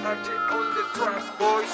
on the track, boys.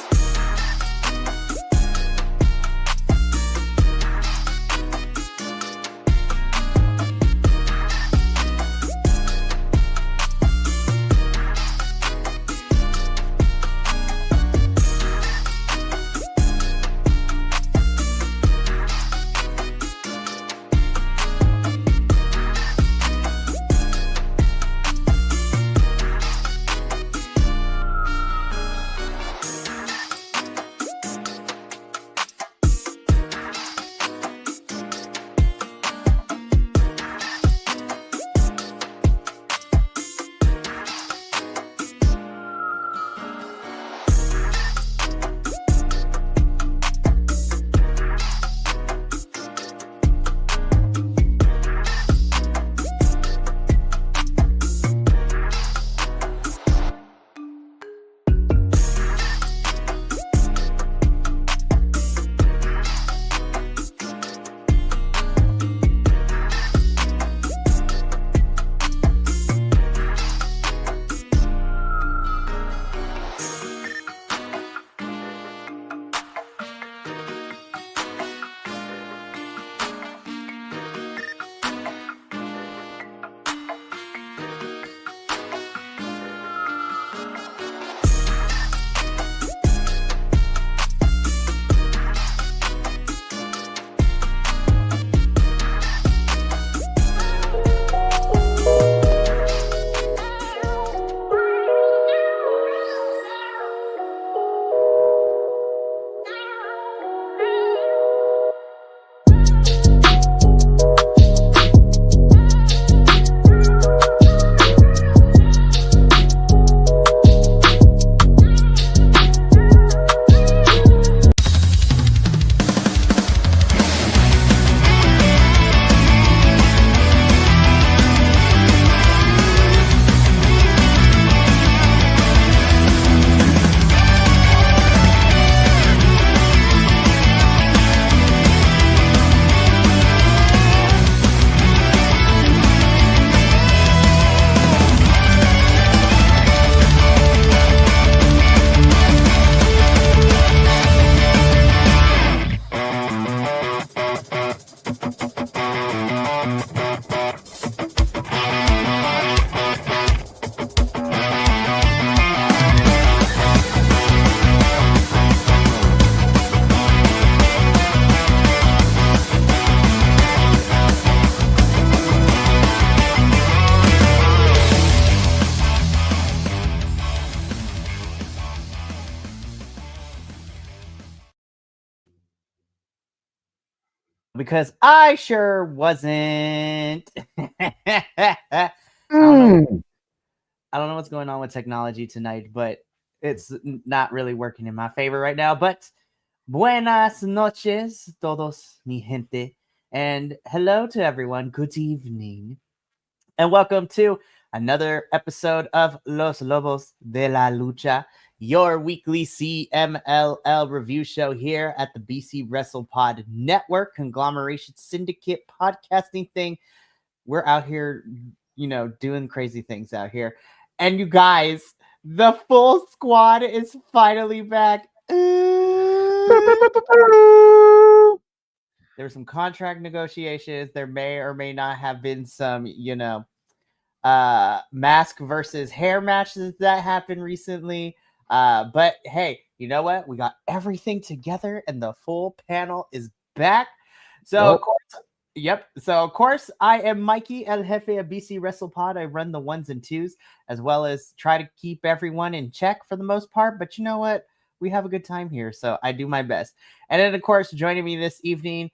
Because I sure wasn't. I don't know what's going on with technology tonight, but it's not really working in my favor right now. But buenas noches, todos mi gente, and hello to everyone. Good evening, and welcome to another episode of Los Lobos de la Lucha, your weekly CMLL review show here at the BC WrestlePod Network Conglomeration Syndicate podcasting thing. We're out here, doing crazy things out here. And you guys, the full squad is finally back. There were some contract negotiations. There may or may not have been some, mask versus hair matches that happened recently. But hey, you know what? We got everything together and the full panel is back. So, of course, I am Mikey El Jefe of BC WrestlePod. I run the ones and twos as well as try to keep everyone in check for the most part. But you know what? We have a good time here, so I do my best. And then, of course, joining me this evening,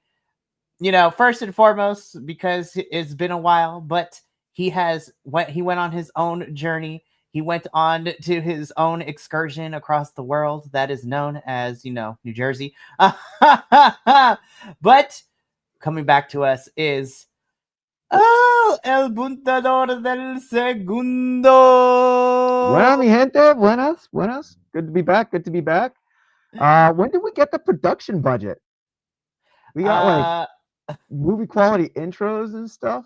first and foremost, because it's been a while, but he went on his own journey. He went on to his own excursion across the world that is known as, New Jersey. But coming back to us is el puntador del segundo. Buenas, mi gente. Buenas. Good to be back. When did we get the production budget? We got movie quality intros and stuff.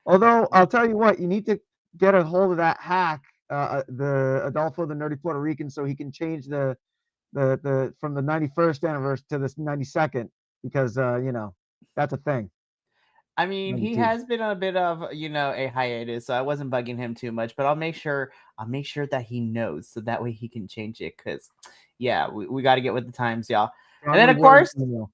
Although I'll tell you what, you need to get a hold of that hack the Adolfo, the nerdy Puerto Rican, so he can change the from the 91st anniversary to this 92nd because that's a thing. I mean, he 92. has been on a bit of, a hiatus, so I wasn't bugging him too much, but I'll make sure that he knows so that way he can change it cuz yeah, we got to get with the times, y'all. And then Strongly of worded course, email.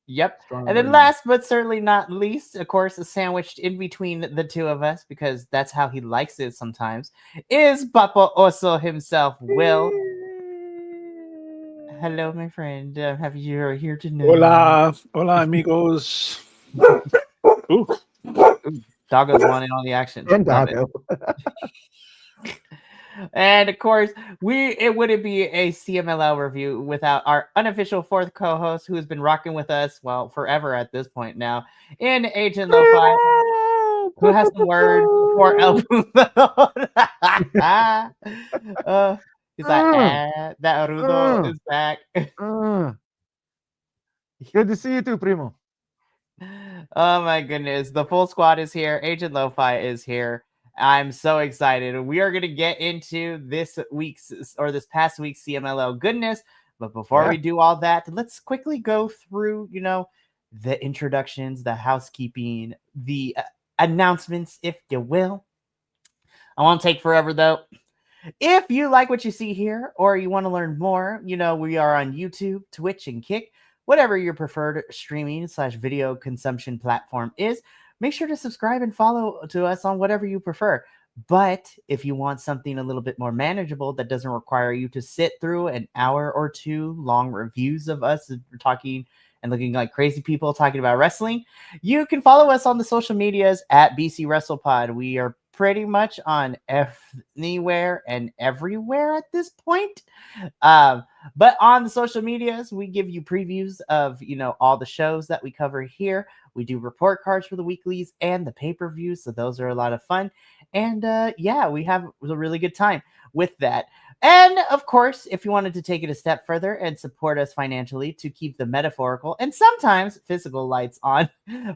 yep. Strongly And then worded email. last but certainly not least, of course, sandwiched in between the two of us because that's how he likes it sometimes, is Papa Oso himself, Will. Hello, my friend. Have you here to know? Hola, hola, amigos. Ooh, Doggo's wanting all the action. And Love it. Doggo. And of course, it wouldn't be a CMLL review without our unofficial fourth co-host who has been rocking with us, well, forever at this point now, in Agent Lo-Fi, who has some words for El Punto. He's like, that Rudo is back. Good to see you too, primo. Oh my goodness. The full squad is here. Agent Lo-Fi is here. I'm so excited. We are going to get into this past week's CMLL goodness. But before we do all that, let's quickly go through, the introductions, the housekeeping, the announcements, if you will. I won't take forever though. If you like what you see here or you want to learn more, we are on YouTube, Twitch, and Kick. Whatever your preferred streaming/video consumption platform is, make sure to subscribe and follow to us on whatever you prefer. But if you want something a little bit more manageable that doesn't require you to sit through an hour or two long reviews of us talking and looking like crazy people talking about wrestling, you can follow us on the social medias at BC WrestlePod. We are pretty much on anywhere and everywhere at this point. But on the social medias, we give you previews of, all the shows that we cover here. We do report cards for the weeklies and the pay-per-views. So those are a lot of fun. And we have a really good time with that. And of course, if you wanted to take it a step further and support us financially to keep the metaphorical and sometimes physical lights on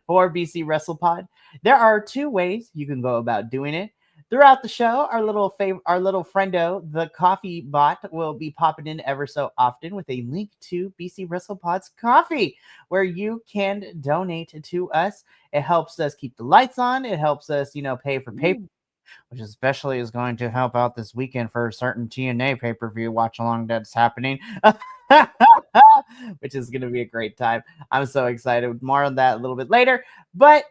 for BC WrestlePod, there are two ways you can go about doing it. Throughout the show, our little friendo, the coffee bot, will be popping in ever so often with a link to BC WrestlePod's coffee, where you can donate to us. It helps us keep the lights on. It helps us, pay for paper, which especially is going to help out this weekend for a certain TNA pay-per-view watch along that's happening. Which is going to be a great time. I'm so excited. More on that a little bit later. But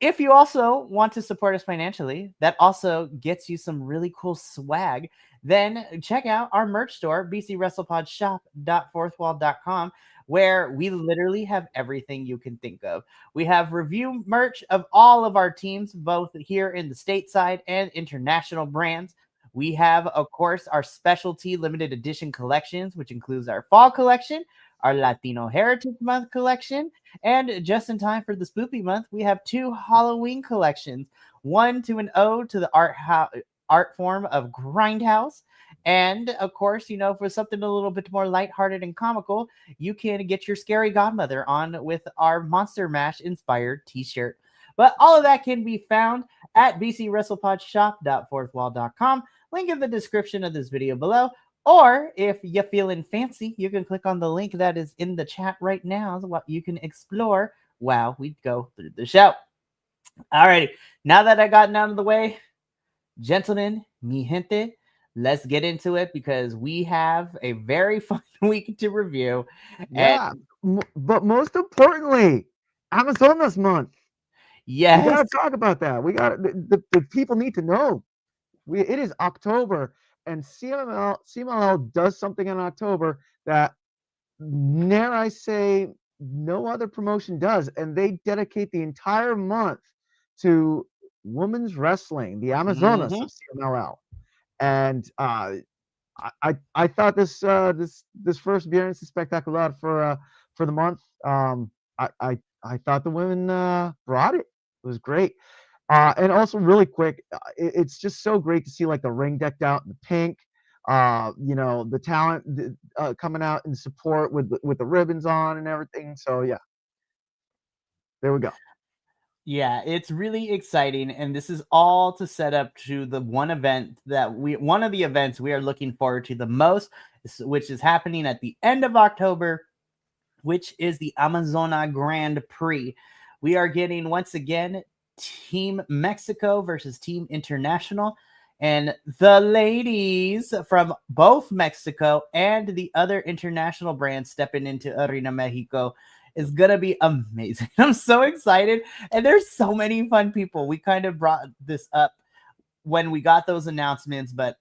if you also want to support us financially, that also gets you some really cool swag. Then check out our merch store, bcwrestlepodshop.fourthwall.com, where we literally have everything you can think of. We have review merch of all of our teams, both here in the stateside and international brands. We have, of course, our specialty limited edition collections, which includes our fall collection, our Latino Heritage Month collection, and just in time for the Spoopy Month, we have two Halloween collections. One to an ode to the art form of Grindhouse. And of course, for something a little bit more lighthearted and comical, you can get your scary godmother on with our Monster Mash inspired t-shirt. But all of that can be found at bcwrestlepodshop.fourthwall.com. Link in the description of this video below. Or if you're feeling fancy, you can click on the link that is in the chat right now. What you can explore while we go through the show. Alrighty, now that I got out of the way, gentlemen, mi gente, let's get into it because we have a very fun week to review. Yeah, but most importantly, Amazonas month. Yes, we gotta talk about that. We got the people need to know. It is October, and CMLL does something in October that, dare I say, no other promotion does, and they dedicate the entire month to women's wrestling, the Amazonas of CMLL. And I thought this first appearance is spectacular for the month. I thought the women brought it. It was great. And also really quick, it's just so great to see like the ring decked out in the pink. The talent coming out in support with the ribbons on and everything. So yeah, there we go. Yeah, it's really exciting, and this is all to set up to the one of the events we are looking forward to the most, which is happening at the end of October, which is the Amazona Grand Prix. We are getting once again Team Mexico versus Team International. And the ladies from both Mexico and the other international brands stepping into Arena Mexico is going to be amazing. I'm so excited. And there's so many fun people. We kind of brought this up when we got those announcements, but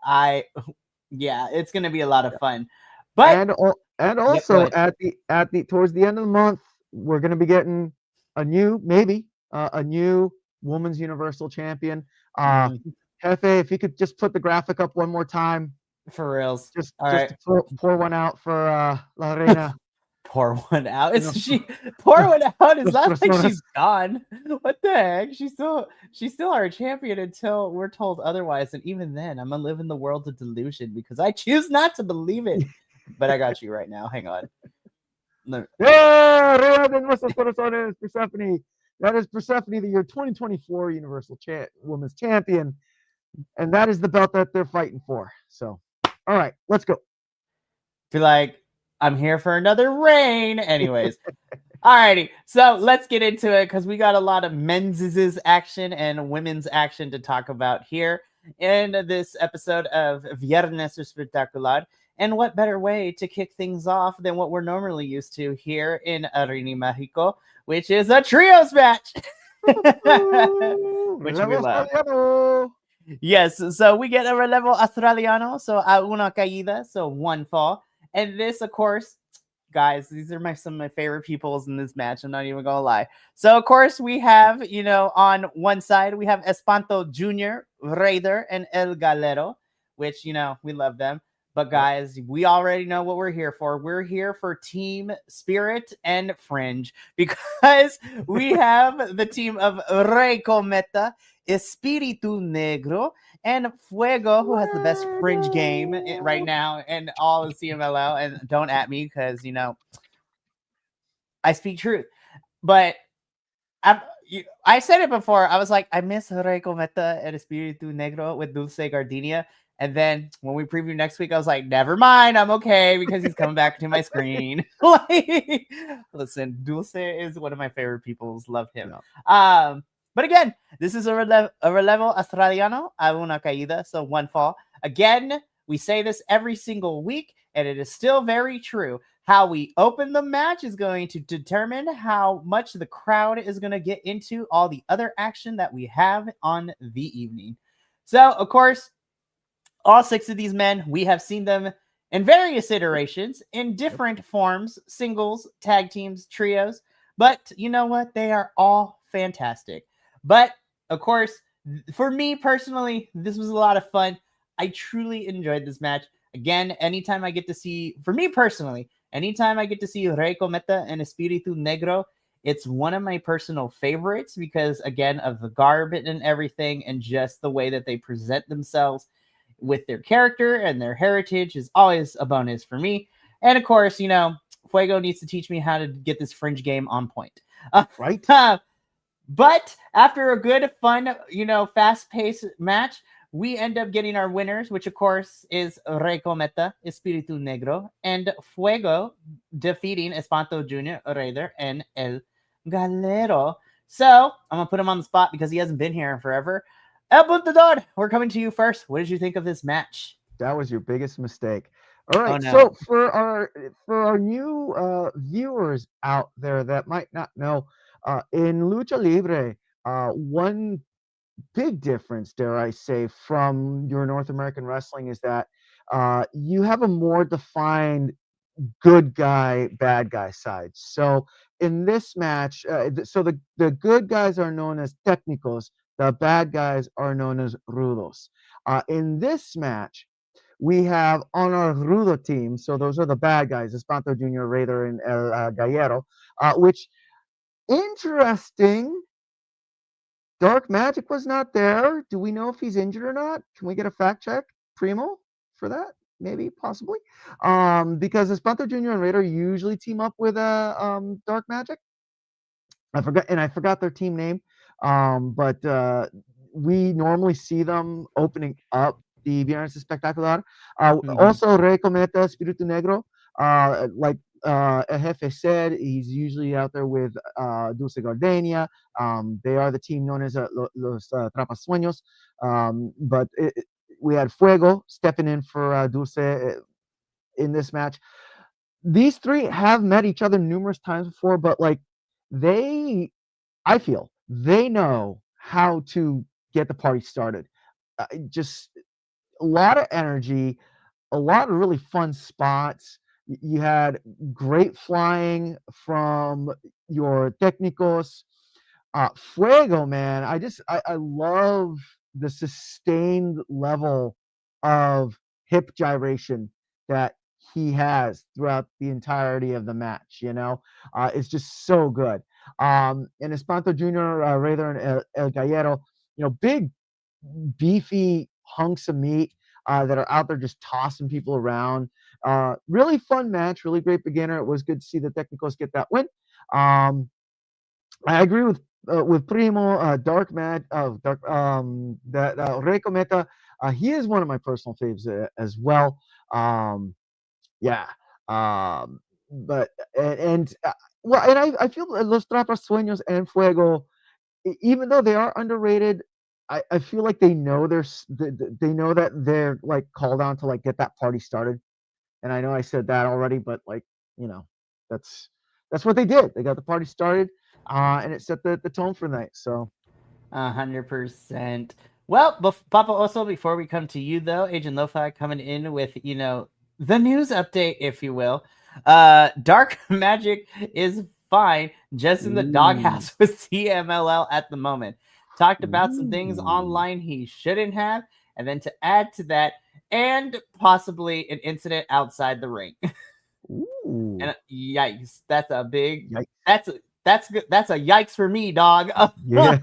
yeah, it's going to be a lot of fun. But and Yep, go also ahead. at the towards the end of the month, we're going to be getting a new a new women's universal champion. Mhm. Hefe, if you could just put the graphic up one more time, For reals. just All just right. to pour one out for La Reina. Pour one out. You know, Is she pour one out? It's Los not like personas. she's gone. What the heck? She's still our champion until we're told otherwise. And even then, I'm gonna live in the world of delusion because I choose not to believe it. But I got you right now. Hang on. Yeah, Reina de nuestros corazones, Persephone. That is Persephone, the year 2024 Universal Women's Champion, and that is the belt that they're fighting for. So, all right, let's go. Feel like I'm here for another reign. Anyways. Alrighty, so let's get into it because we got a lot of men's action and women's action to talk about here in this episode of Viernes Espectacular. And what better way to kick things off than what we're normally used to here in Arena Mexico, which is a trios match, which we love. Yes, so we get a relevo australiano, so a una caída, so one fall. And this, of course, guys, these are some of my favorite peoples in this match. I'm not even gonna lie. So of course we have, on one side we have Espanto Jr., Raider, and El Galero, which we love them. But guys, we already know what we're here for. We're here for Team Spirit and Fringe because we have the team of Rey Cometa, Espiritu Negro, and Fuego, who has the best fringe game right now in all of CMLL. And don't at me because, I speak truth. But I said it before. I was like, I miss Rey Cometa and Espiritu Negro with Dulce Gardenia. And then when we preview next week, I was like, never mind, I'm okay because he's coming back to my screen. Listen, Dulce is one of my favorite peoples. Love him. Yeah. But again, this is a relevo australiano, a una caída, so one fall. Again, we say this every single week, and it is still very true. How we open the match is going to determine how much the crowd is going to get into all the other action that we have on the evening. So, of course, all 6 of these men, we have seen them in various iterations, in different forms, singles, tag teams, trios. But you know what? They are all fantastic. But, of course, for me personally, this was a lot of fun. I truly enjoyed this match. Again, anytime I get to see, for me personally, anytime I get to see Rey Cometa and Espiritu Negro, it's one of my personal favorites because, again, of the garb and everything and just the way that they present themselves with their character and their heritage is always a bonus for me. And of course, Fuego needs to teach me how to get this fringe game on point. Right. But after a good, fun, fast-paced match, we end up getting our winners, which of course is Rey Cometa, Espiritu Negro, and Fuego defeating Espanto Jr., Raider, and El Galero. So I'm gonna put him on the spot because he hasn't been here in forever. El Buntador, we're coming to you first. What did you think of this match? That was your biggest mistake. All right. Oh, no. So for our new viewers out there that might not know, in Lucha Libre, one big difference, dare I say, from your North American wrestling is that you have a more defined good guy, bad guy side. So in this match, so the good guys are known as técnicos, the bad guys are known as rudos. In this match, we have on our rudo team, so those are the bad guys, Espanto Jr., Raider, and El Gallero, which, interesting, Dark Magic was not there. Do we know if he's injured or not? Can we get a fact check, Primo, for that? Maybe, possibly. Because Espanto Jr. and Raider usually team up with Dark Magic. I forgot their team name. But we normally see them opening up the Viernes Espectacular. Also, Rey Cometa, Espíritu Negro, like El Jefe said, he's usually out there with Dulce Gardenia. They are the team known as Los Trapasueños. But we had Fuego stepping in for Dulce in this match. These three have met each other numerous times before, but like I feel they know how to get the party started. Just a lot of energy, a lot of really fun spots. You had great flying from your técnicos. Fuego, man, I love the sustained level of hip gyration that he has throughout the entirety of the match. It's just so good. And Espanto Jr., Raider, and El Gallero, big, beefy hunks of meat that are out there just tossing people around. Really fun match, really great beginner. It was good to see the Technicals get that win. I agree with Primo, Dark Mad, that Rey Cometa. He is one of my personal faves as well. Yeah. But well, and I feel Los Trapas Sueños and Fuego, even though they are underrated, I feel like they know they know that they're like called on to like get that party started. And I know I said that already, but like, that's what they did. They got the party started, and it set the tone for the night. So 100%. Well, Papa Oso, before we come to you though, Agent Lo-Fi coming in with, the news update, if you will. Dark Magic is fine, just in the doghouse with CMLL at the moment. Talked about some things online he shouldn't have, and then to add to that, and possibly an incident outside the ring. And yikes, that's a big yikes. That's a yikes for me, dog. Yeah.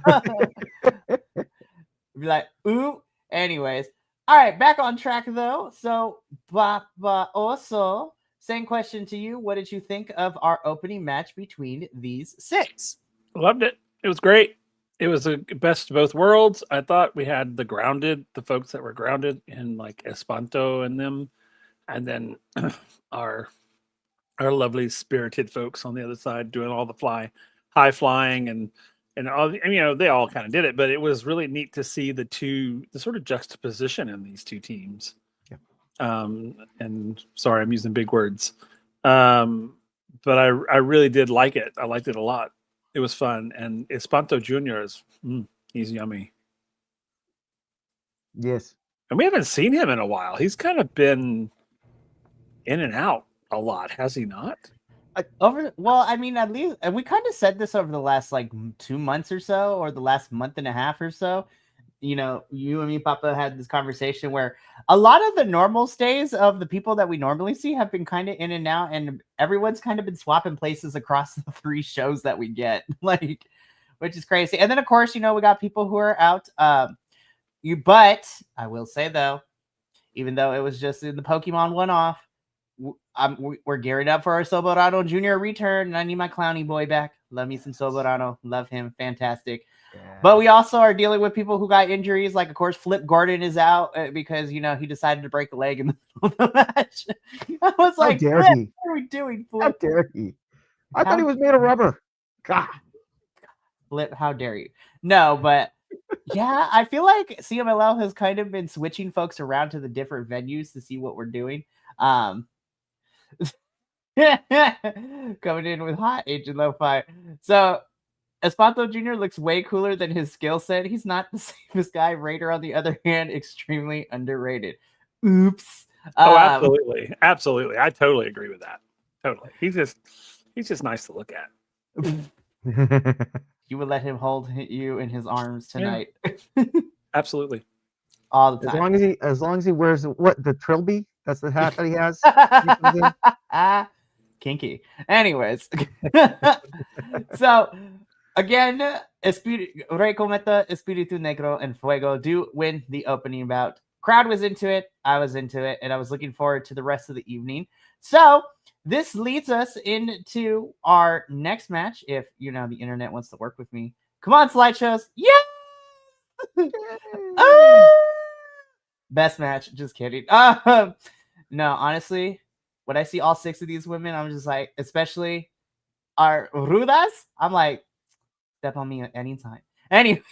Be like, ooh. Anyways, all right, back on track though. So, Papa Oso, same question to you. What did you think of our opening match between these six? Loved it. It was great. It was the best of both worlds. I thought we had the folks that were grounded in like Espanto and them, and then our lovely spirited folks on the other side doing all the high flying and all. And, they all kind of did it, but it was really neat to see the sort of juxtaposition in these two teams. Yeah. And sorry, I'm using big words, but I really did like it. I liked it a lot. It was fun, and Espanto Jr. is he's yummy. Yes, and we haven't seen him in a while. He's kind of been in and out a lot, has he not? At least, and we kind of said this over the last like 2 months or so, or the last month and a half or so. You and me, Papa, had this conversation where a lot of the normal stays of the people that we normally see have been kind of in and out, and everyone's kind of been swapping places across the 3 shows that we get, which is crazy. And then, of course, we got people who are out. But I will say, though, even though it was just in the Pokemon one-off, we're gearing up for our Soberano Jr. return, and I need my Clowny boy back. Love me some Soberano. Love him. Fantastic. Yeah. But we also are dealing with people who got injuries. Like, of course, Flip Gordon is out because, he decided to break a leg in the middle of the match. I was like, Flip, what are we doing, Flip? How dare he? I thought he was made of rubber. God. Flip, how dare you? No, but yeah, I feel like CMLL has kind of been switching folks around to the different venues to see what we're doing. Coming in with hot Agent Lo-Fi. So Espanto Jr. looks way cooler than his skill set. He's not the safest guy. Raider, on the other hand, extremely underrated. Oops. Absolutely. Absolutely. I totally agree with that. Totally. He's just nice to look at. You would let him hold you in his arms tonight. Yeah. Absolutely. All the time. As long as he wears the trilby, that's the hat that he has. Kinky. Anyways. So again, Rey Cometa, Espíritu Negro, and Fuego do win the opening bout. Crowd was into it. I was into it, and I was looking forward to the rest of the evening. So this leads us into our next match. If the internet wants to work with me, Come on, slideshows. Yeah. Ah! Best match. Just kidding. No, honestly, when I see all 6 of these women, I'm just like, especially our rudas, I'm like, step on me at any time. Anyway,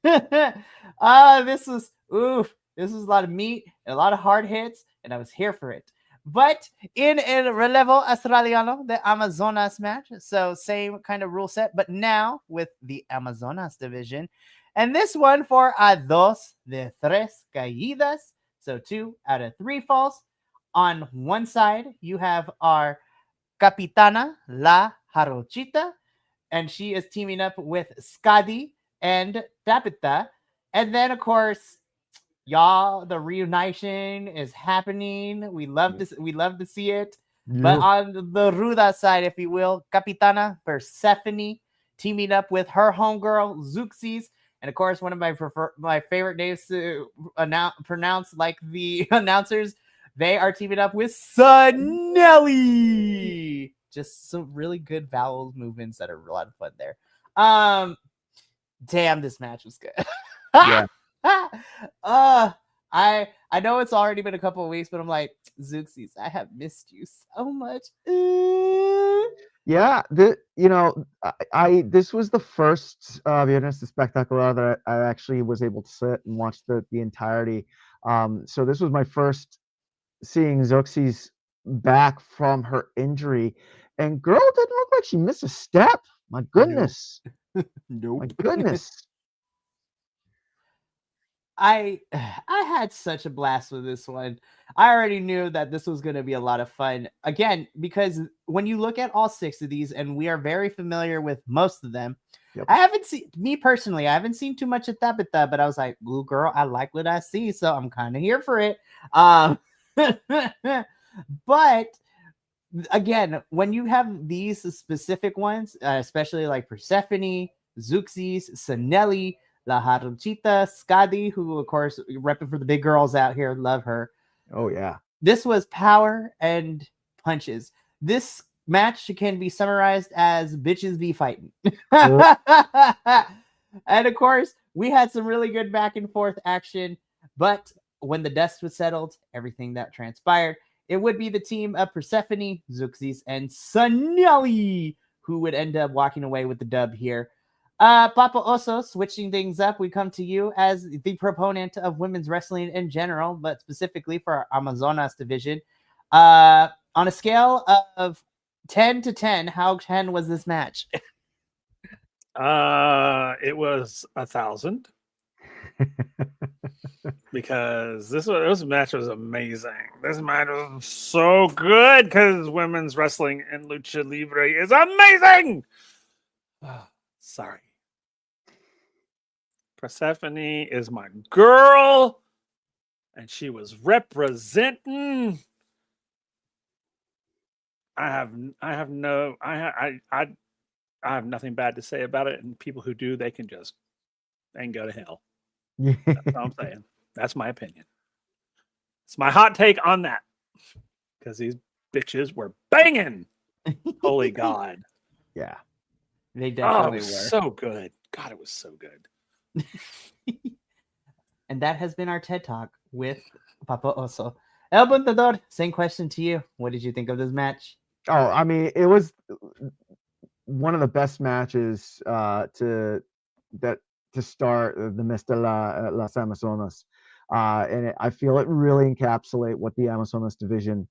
this was this was a lot of meat and a lot of hard hits, and I was here for it. But in El Relevo Australiano, the Amazonas match, so same kind of rule set, but now with the Amazonas division. And this one for a dos de tres caídas, so 2 out of 3 falls. On one side, you have our Capitana La Jarochita, and she is teaming up with Skadi and Tabitha. And then, of course, y'all, the reunition is happening. We love to see it. But on the Ruda side, if you will, Capitana Persephone teaming up with her homegirl Zeuxis. And of course, one of my favorite names to pronounce, like the announcers, they are teaming up with Sunelli. Just some really good vowel movements that are a lot of fun there. Damn, this match was good. Yeah. I know it's already been a couple of weeks, but I'm like, Zeuxis, I have missed you so much. Yeah, this was the first Viernes de Espectacular that I actually was able to sit and watch the entirety. So this was my first seeing Zeuxis back from her injury, and girl didn't look like she missed a step. My goodness. Nope. My goodness. I had such a blast with this one. I already knew that this was going to be a lot of fun. Again, because when you look at all 6 of these, and we are very familiar with most of them, Yep. I haven't seen I haven't seen too much of Tabitha, but I was like, "Ooh, girl, I like what I see, so I'm kind of here for it." But again, when you have these specific ones, especially like Persephone, Zeuxis, Sunelli, La Jarochita, Skadi, who of course repping for the big girls out here, love her. Oh yeah. This was power and punches. This match can be summarized as bitches be fighting. And of course, we had some really good back and forth action, but when the dust was settled, everything that transpired, it would be the team of Persephone, Zeuxis, and Sunelli who would end up walking away with the dub here. Papa Oso, switching things up, we come to you as the proponent of women's wrestling in general, but specifically for our Amazonas division. On a scale of 10 to 10, how 10 was this match? It was 1,000 because this match was amazing. This match was so good because women's wrestling and lucha libre is amazing. Sorry. Persephone is my girl, and she was representing. I have nothing bad to say about it, and people who do, they can go to hell. That's all I'm saying. That's my opinion. It's my hot take on that, because these bitches were banging. Holy God. Yeah. They definitely were. So good. God, it was so good. And that has been our TED Talk with Papa Oso. El Buntador, same question to you. What did you think of this match? Oh, I mean, it was one of the best matches to start the Mes de las Amazonas. And I feel it really encapsulate what the Amazonas division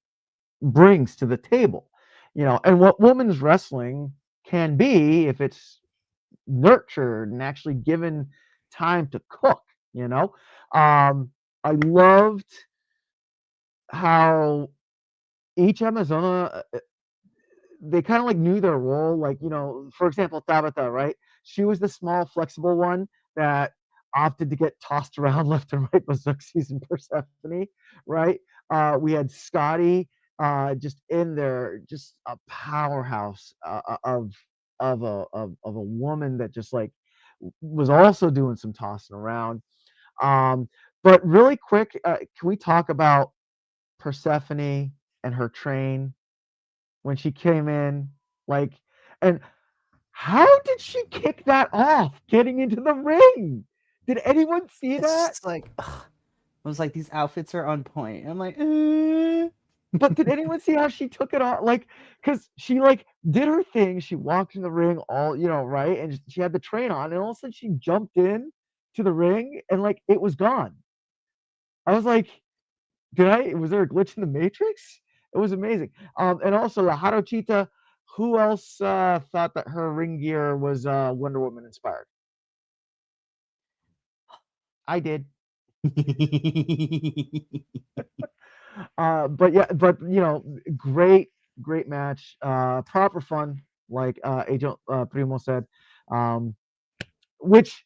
brings to the table, and what women's wrestling can be if it's nurtured and actually given time to cook. I loved how each Amazona, they kind of like knew their role. Like, for example, Tabitha, right? She was the small, flexible one that opted to get tossed around left and right by Zeuxis and Persephone, right? We had Scotty just in there, just a powerhouse of a woman that just like was also doing some tossing around. But really quick, can we talk about Persephone and her train when she came in? Like, and How did she kick that off getting into the ring? Did anyone see It's that? just like, ugh. I was like, these outfits are on point. I'm like, But did anyone see how she took it off? Like, because she like did her thing. She walked in the ring all, right? And she had the train on, and all of a sudden she jumped in to the ring and like it was gone. I was like, was there a glitch in the matrix? It was amazing. And also La Jarochita, who else thought that her ring gear was Wonder Woman inspired? I did. But great match, proper fun, like Agent Primo said, which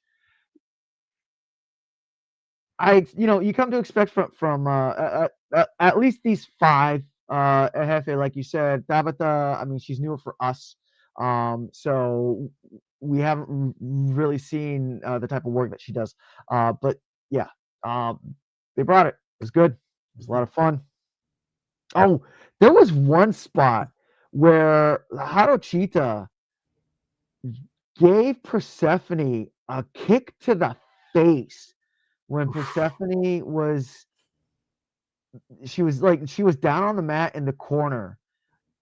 you come to expect from at least these five. Jefe, like you said, Tabitha, I mean, she's newer for us, so we haven't really seen the type of work that she does, but yeah, they brought it. It was good. It was a lot of fun. Oh, there was one spot where Haruchita gave Persephone a kick to the face when Persephone she was down on the mat in the corner,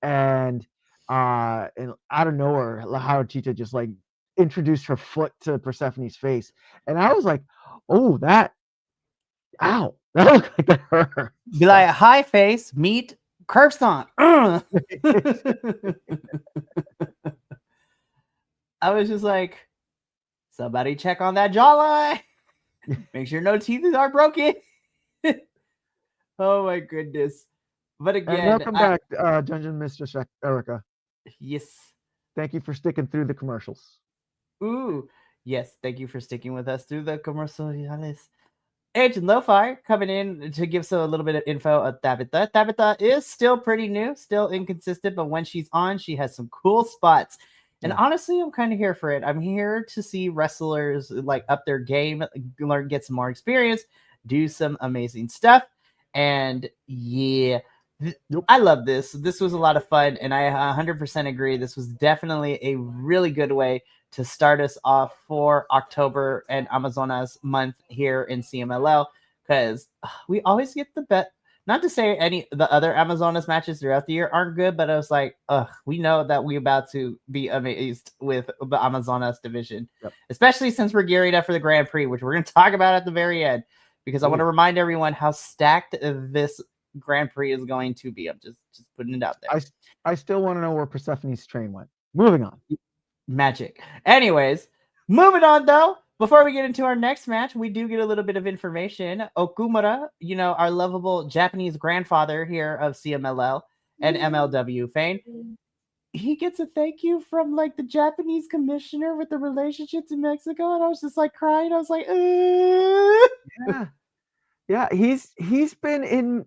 and out of nowhere Haruchita just like introduced her foot to Persephone's face, and I was like, oh, ow, that looked like that hurt. Be like, hi face, meet curb stomp. I was just like, somebody check on that jawline. Make sure no teeth are broken. Oh my goodness. But again, and welcome back, Dungeon Mistress Erica. Yes. Thank you for sticking through the commercials. Ooh, yes. Thank you for sticking with us through the commercials. Agent Lo-Fi coming in to give us a little bit of info of Tabitha. Tabitha is still pretty new, still inconsistent, but when she's on, she has some cool spots. And honestly, I'm kind of here for it. I'm here to see wrestlers like up their game, learn, get some more experience, do some amazing stuff. And yeah, I love this. This was a lot of fun, and I 100% agree. This was definitely a really good way to start us off for October and Amazonas month here in CMLL, because we always get the bet. Not to say any the other Amazonas matches throughout the year aren't good, but I was like, we know that we're about to be amazed with the Amazonas division, especially since we're gearing up for the Grand Prix, which we're going to talk about at the very end, because I want to remind everyone how stacked this Grand Prix is going to be. I'm just putting it out there. I still want to know where Persephone's train went. Moving on. Magic. Anyways, moving on though. Before we get into our next match, we do get a little bit of information. Okumura, our lovable Japanese grandfather here of CMLL and MLW fame, he gets a thank you from like the Japanese commissioner with the relationships in Mexico, and I was just like crying. I was like, yeah. He's been in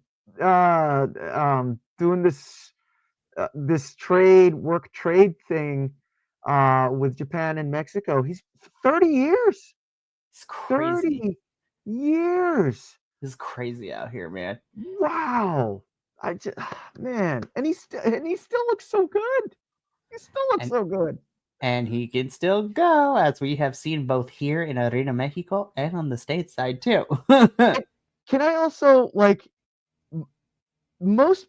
doing this trade thing with Japan and Mexico. He's 30 years. It's crazy. 30 years. It's crazy out here, man. Wow. Man, and he still looks so good. He still looks so good. And he can still go, as we have seen both here in Arena Mexico and on the state side too. Can I also, like, most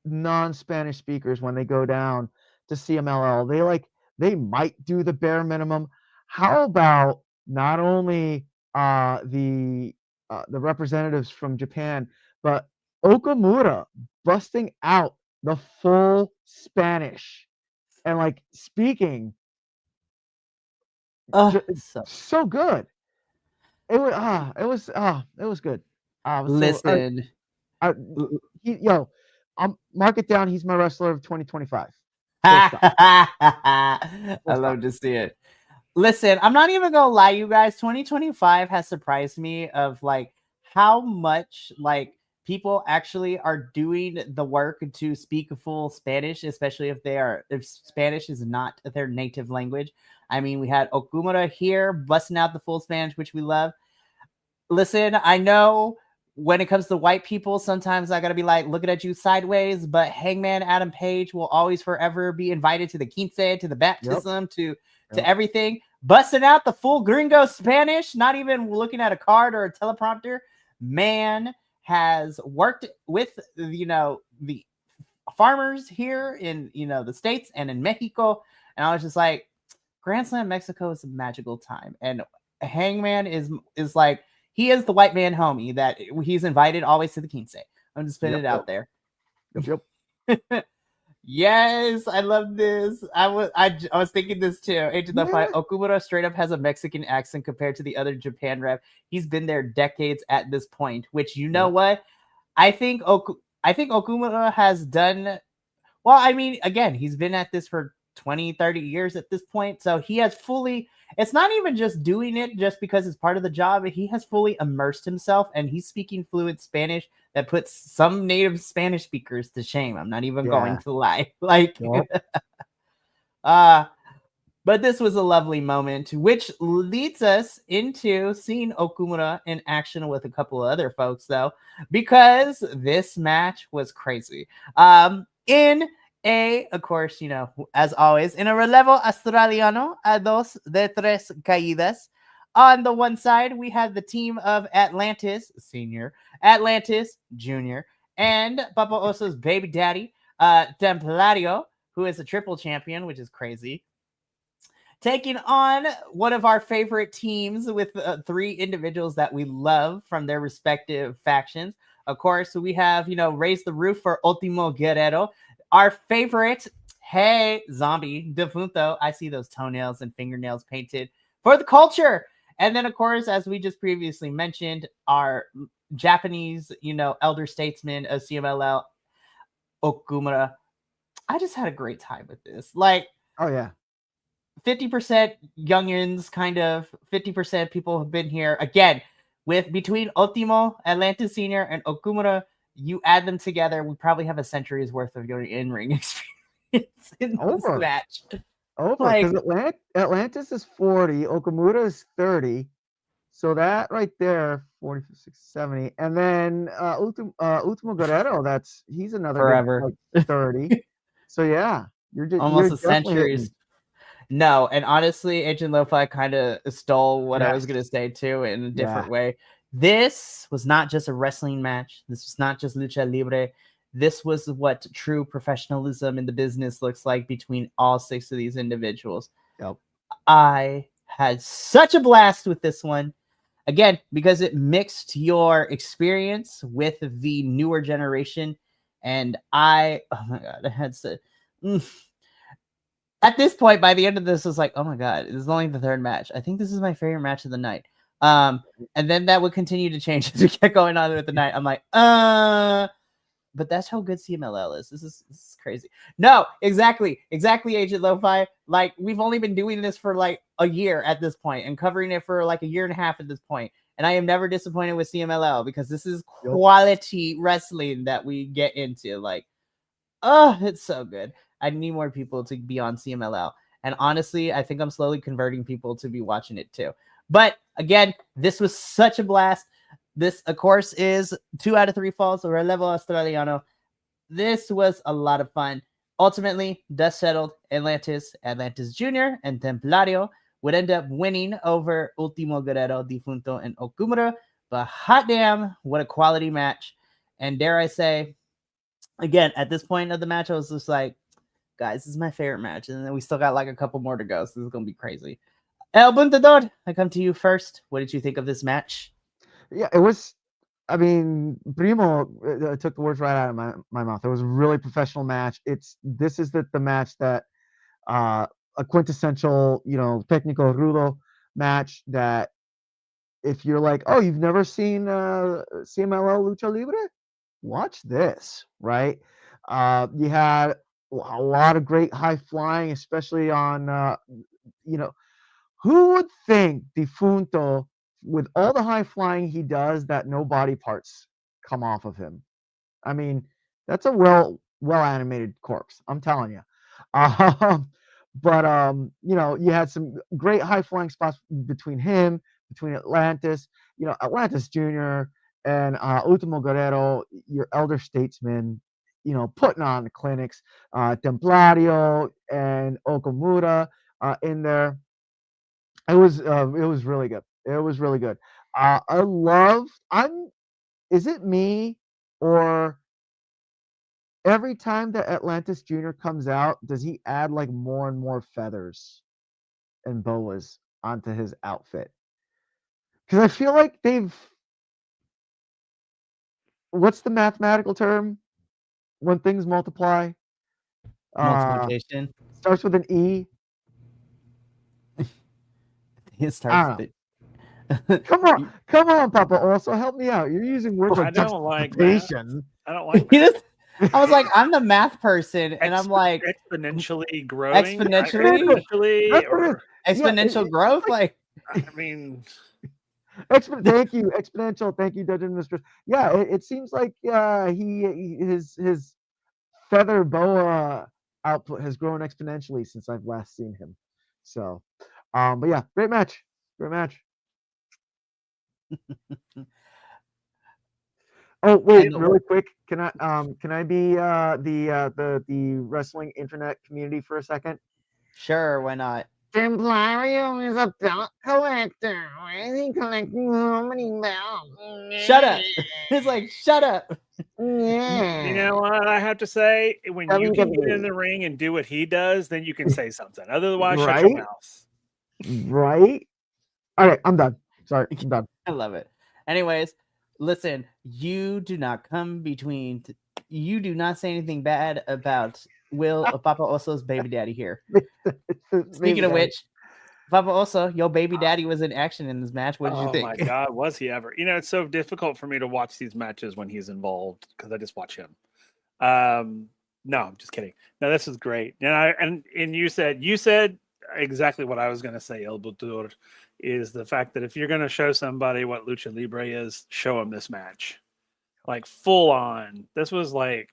non-Spanish speakers, when they go down to CMLL, they might do the bare minimum. How about not only the representatives from Japan, but Okamura busting out the full Spanish and like speaking so good. It was good. Listen, mark it down. He's my wrestler of 2025. I love to see it. Listen, I'm not even gonna lie, you guys. 2025 has surprised me of like how much like people actually are doing the work to speak full Spanish, especially if Spanish is not their native language. I mean, we had Okumura here busting out the full Spanish, which we love. Listen, I know when it comes to white people, sometimes I gotta be like looking at you sideways. But Hangman Adam Page will always forever be invited to the quince, to the baptism, to everything. Busting out the full gringo Spanish, not even looking at a card or a teleprompter. Man has worked with the farmers here in the States and in Mexico, and I was just like, Grand Slam Mexico is a magical time, and Hangman is like, he is the white man homie that he's invited always to the quince. I'm just putting it out there. Yep. Yes, I love this. I was thinking this too. Agent of Fight, Okumura straight up has a Mexican accent compared to the other Japan rep. He's been there decades at this point, which what? I think Okumura has done well. I mean, again, he's been at this for 20, 30 years at this point. So he has fully, it's not even just doing it just because it's part of the job. He has fully immersed himself, and he's speaking fluent Spanish that puts some native Spanish speakers to shame. I'm not even going to lie. Like, but this was a lovely moment, which leads us into seeing Okumura in action with a couple of other folks, though, because this match was crazy. Of course, as always, in a relevo australiano, a dos de tres caídas. On the one side, we have the team of Atlantis Senior, Atlantis Junior, and Papa Oso's baby daddy, Templario, who is a triple champion, which is crazy, taking on one of our favorite teams with 3 individuals that we love from their respective factions. Of course, we have, Raise the Roof for Ultimo Guerrero. Our favorite, zombie, Defunto. I see those toenails and fingernails painted for the culture. And then, of course, as we just previously mentioned, our Japanese, elder statesman of CMLL, Okumura. I just had a great time with this. Like, oh yeah, 50% youngins, kind of 50% people have been here. Again, with between Ultimo, Atlantis Senior, and Okumura, you add them together, we probably have a century's worth of in-ring experience in this match. Because Atlantis is 40, Okumura is 30. So that right there, 40, 60, 70. And then Ultimo Guerrero, he's another forever good, 30. So yeah, you're almost a century. No, and honestly, Agent Lo-Fi kind of stole what I was going to say too in a different way. This was not just a wrestling match. This was not just lucha libre. This was what true professionalism in the business looks like between all 6 of these individuals. Yep. I had such a blast with this one. Again, because it mixed your experience with the newer generation. And oh my God, I had to... At this point, by the end of this, I was like, oh my God, this is only the 3rd match. I think this is my favorite match of the night. And then that would continue to change as we kept going on with the night. I'm like, but that's how good CMLL is. This is crazy. No, exactly, Agent Lo-Fi. Like, we've only been doing this for like a year at this point and covering it for like a year and a half at this point. And I am never disappointed with CMLL because this is quality wrestling that we get into. Like, it's so good. I need more people to be on CMLL. And honestly, I think I'm slowly converting people to be watching it too. But again, this was such a blast. This, of course, is 2 out of 3 falls, so Relevo Australiano. This was a lot of fun. Ultimately, dust settled. Atlantis Jr., and Templario would end up winning over Ultimo Guerrero, Defunto, and Okumura. But hot damn, what a quality match. And dare I say, again, at this point of the match, I was just like, guys, this is my favorite match. And then we still got like a couple more to go, so this is going to be crazy. El Buntador, I come to you first. What did you think of this match? Yeah, it was, I mean, Primo took the words right out of my mouth. It was a really professional match. This is the match that, a quintessential, técnico rudo match that if you're like, oh, you've never seen CMLL Lucha Libre? Watch this, right? You had a lot of great high flying, especially on, who would think Defunto, with all the high flying he does, that no body parts come off of him? I mean, that's a well animated corpse, I'm telling you. But you had some great high flying spots between him, between Atlantis, Atlantis Jr. and Ultimo Guerrero, your elder statesman, putting on the clinics. Templario and Okamura in there. It was really good. It was really good. Is it me, or every time that Atlantis Jr. comes out, does he add like more and more feathers and boas onto his outfit? Because I feel like what's the mathematical term when things multiply? Multiplication. Starts with an E. It starts with it. Come on, Papa. Also, help me out. You're using words I like don't like juxtaposition. I don't like that. I was like, I'm the math person, and I'm like, exponentially growing. Exponentially Or, exponential growth. Like, I mean, Thank you, exponential. Thank you, Dungeon Mistress. Yeah, it seems like his feather boa output has grown exponentially since I've last seen him. So, but yeah, great match. Oh wait, really quick, can I be the wrestling internet community for a second? Sure, why not? Templario is a belt collector. Why is he collecting so many belts? Shut up. It's like, shut up. Yeah. You know what I have to say? When you can get in the ring and do what he does, then you can say something. Otherwise, shut your mouth. Right? All right, I'm done. Sorry, I'm done. I love it. Anyways, listen, you do not come between. You do not say anything bad about Papa Oso's baby daddy here. Speaking of which, Papa Oso, your baby daddy was in action in this match. What did you think? Oh my God, was he ever? You know, it's so difficult for me to watch these matches when he's involved because I just watch him. No, I'm just kidding. No, this is great. And you said exactly what I was going to say, El Butur, is the fact that if you're going to show somebody what Lucha Libre is, show them this match. Like full on. This is like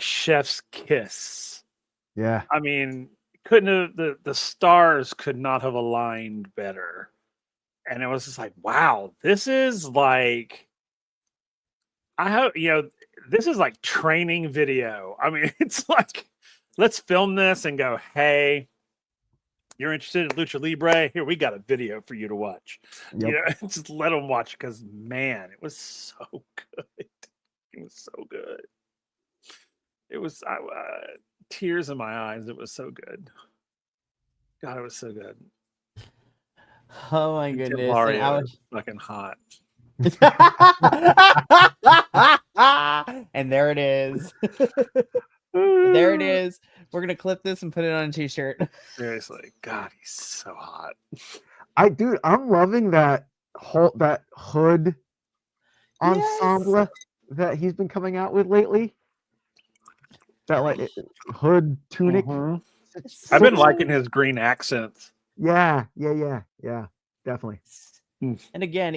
chef's kiss. Yeah. I mean, couldn't have the stars could not have aligned better. And it was just like, wow, this is like this is like training video. I mean, it's like, let's film this and go, hey, you're interested in Lucha Libre? Here, we got a video for you to watch. Yep. Just let them watch because, man, it was so good. It was so good. It was tears in my eyes. It was so good. God, it was so good. Oh my goodness! Mario was fucking hot. And there it is. There it is. We're gonna clip this and put it on a t-shirt. Seriously, God, he's so hot. I'm loving that hood ensemble that he's been coming out with lately. That like hood tunic. Mm-hmm. I've been liking his green accents. Yeah, definitely. And again,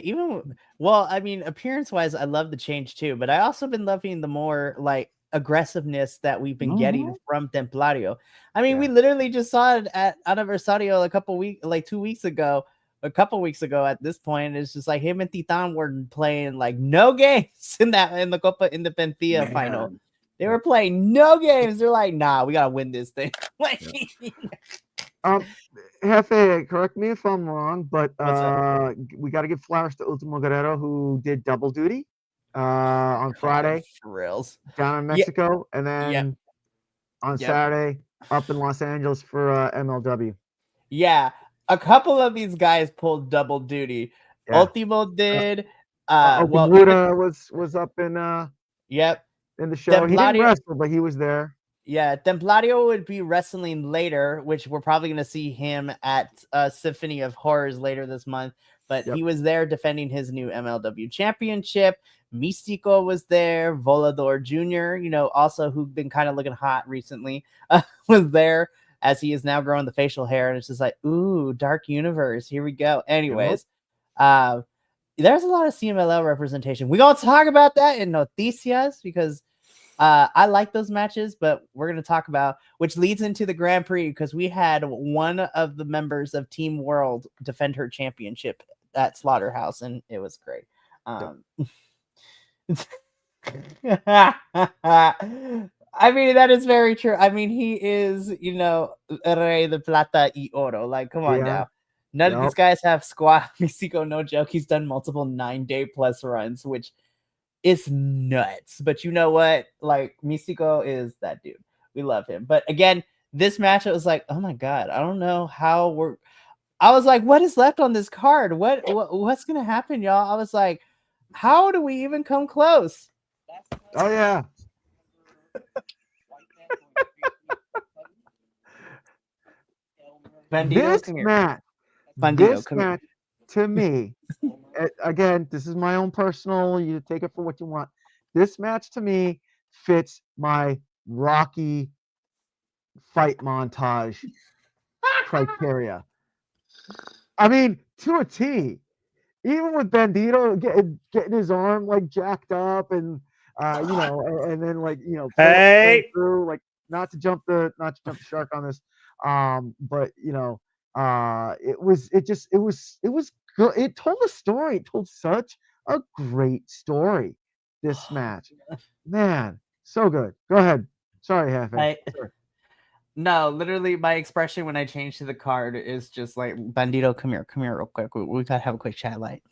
appearance-wise, I love the change too, but I also been loving the more like aggressiveness that we've been getting from Templario. I mean, we literally just saw it at Aniversario a couple weeks ago at this point. It's just like him and Titan were playing like no games in the Copa Independencia final. They were playing no games. They're like, nah, we gotta win this thing. Hefe, correct me if I'm wrong, but we got to give flowers to Ultimo Guerrero, who did double duty on Friday down in Mexico, and then on Saturday up in Los Angeles for MLW. Yeah, a couple of these guys pulled double duty. Ultimo did. Was up in in the show. Templario, he didn't wrestle, but he was there. Yeah, Templario would be wrestling later, which we're probably going to see him at Symphony of Horrors later this month. But he was there defending his new MLW championship. Místico was there. Volador Jr., also who'd been kind of looking hot recently, was there as he is now growing the facial hair. And it's just like, ooh, Dark Universe. Here we go. Anyways, there's a lot of CMLL representation. We're going to talk about that in Noticias because I like those matches, but we're going to talk about, which leads into the Grand Prix, because we had one of the members of Team World defend her championship at Slaughterhouse, and it was great. I mean, that is very true. I mean, he is, Rey de Plata y Oro. Like, come on Yeah. now. None of Yep. these guys have squat. Mexico, no joke. He's done multiple 9-day plus runs, which is nuts. But you know what? Like, Mexico is that dude. We love him. But again, this match, it was like, oh my God, I don't know how I was like, what is left on this card? What's gonna happen, y'all? I was like, how do we even come close? Oh yeah. Bandito, This come here. match, Bandito, this come here. match to me, again, this is my own personal. You take it for what you want. This match to me fits my Rocky fight montage criteria. I mean, to a T. Even with Bandito getting his arm like jacked up and and then like going Hey, through, like not to jump the shark on this, but it was good. It told a story. It told such a great story. This match, man, so good. Go ahead. Sorry, Hefe. Sure. No, literally, my expression when I change to the card is just like, Bandito, come here real quick. We gotta have a quick chat. Like,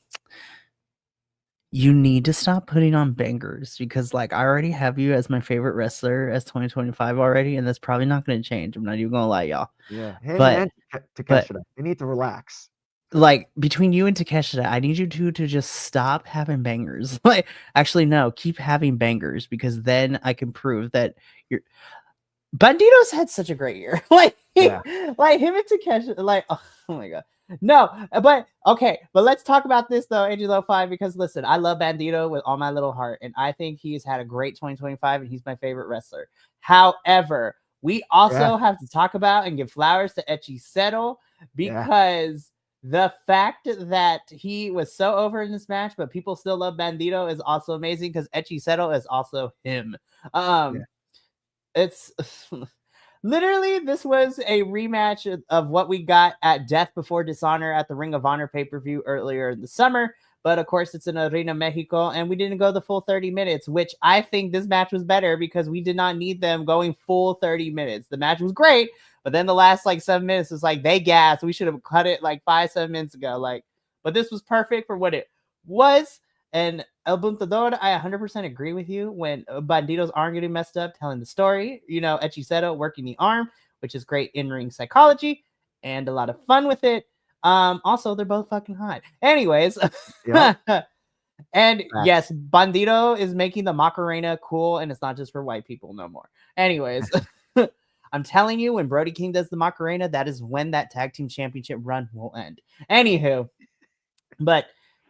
you need to stop putting on bangers because, like, I already have you as my favorite wrestler as 2025 already, and that's probably not going to change. I'm not even gonna lie, y'all. Yeah, him But- and Takeshita, they need to relax. Like, between you and Takeshita, I need you two to just stop having bangers. Like, actually, no, keep having bangers because then I can prove that you're. Bandito's had such a great year. Like, Yeah. like him and Takeshita, like, oh my God. No, but okay, but let's talk about this though, Angelo 5, because listen, I love Bandito with all my little heart, and I think he's had a great 2025, and he's my favorite wrestler. However, we also have to talk about and give flowers to Echiseto because the fact that he was so over in this match, but people still love Bandito is also amazing because Echiseto is also him. It's literally, this was a rematch of what we got at Death Before Dishonor at the Ring of Honor pay-per-view earlier in the summer. But of course, it's in Arena Mexico, and we didn't go the full 30 minutes, which I think this match was better because we did not need them going full 30 minutes. The match was great, but then the last like 7 minutes was like they gassed. We should have cut it like 5-7 minutes ago. Like, but this was perfect for what it was. And El Buntador, I 100% agree with you when Bandito's arm getting messed up, telling the story. Echiseto working the arm, which is great in-ring psychology and a lot of fun with it. Also, they're both fucking hot. Anyways, and yes, Bandito is making the Macarena cool, and it's not just for white people no more. Anyways, I'm telling you, when Brody King does the Macarena, that is when that tag team championship run will end. Anywho, but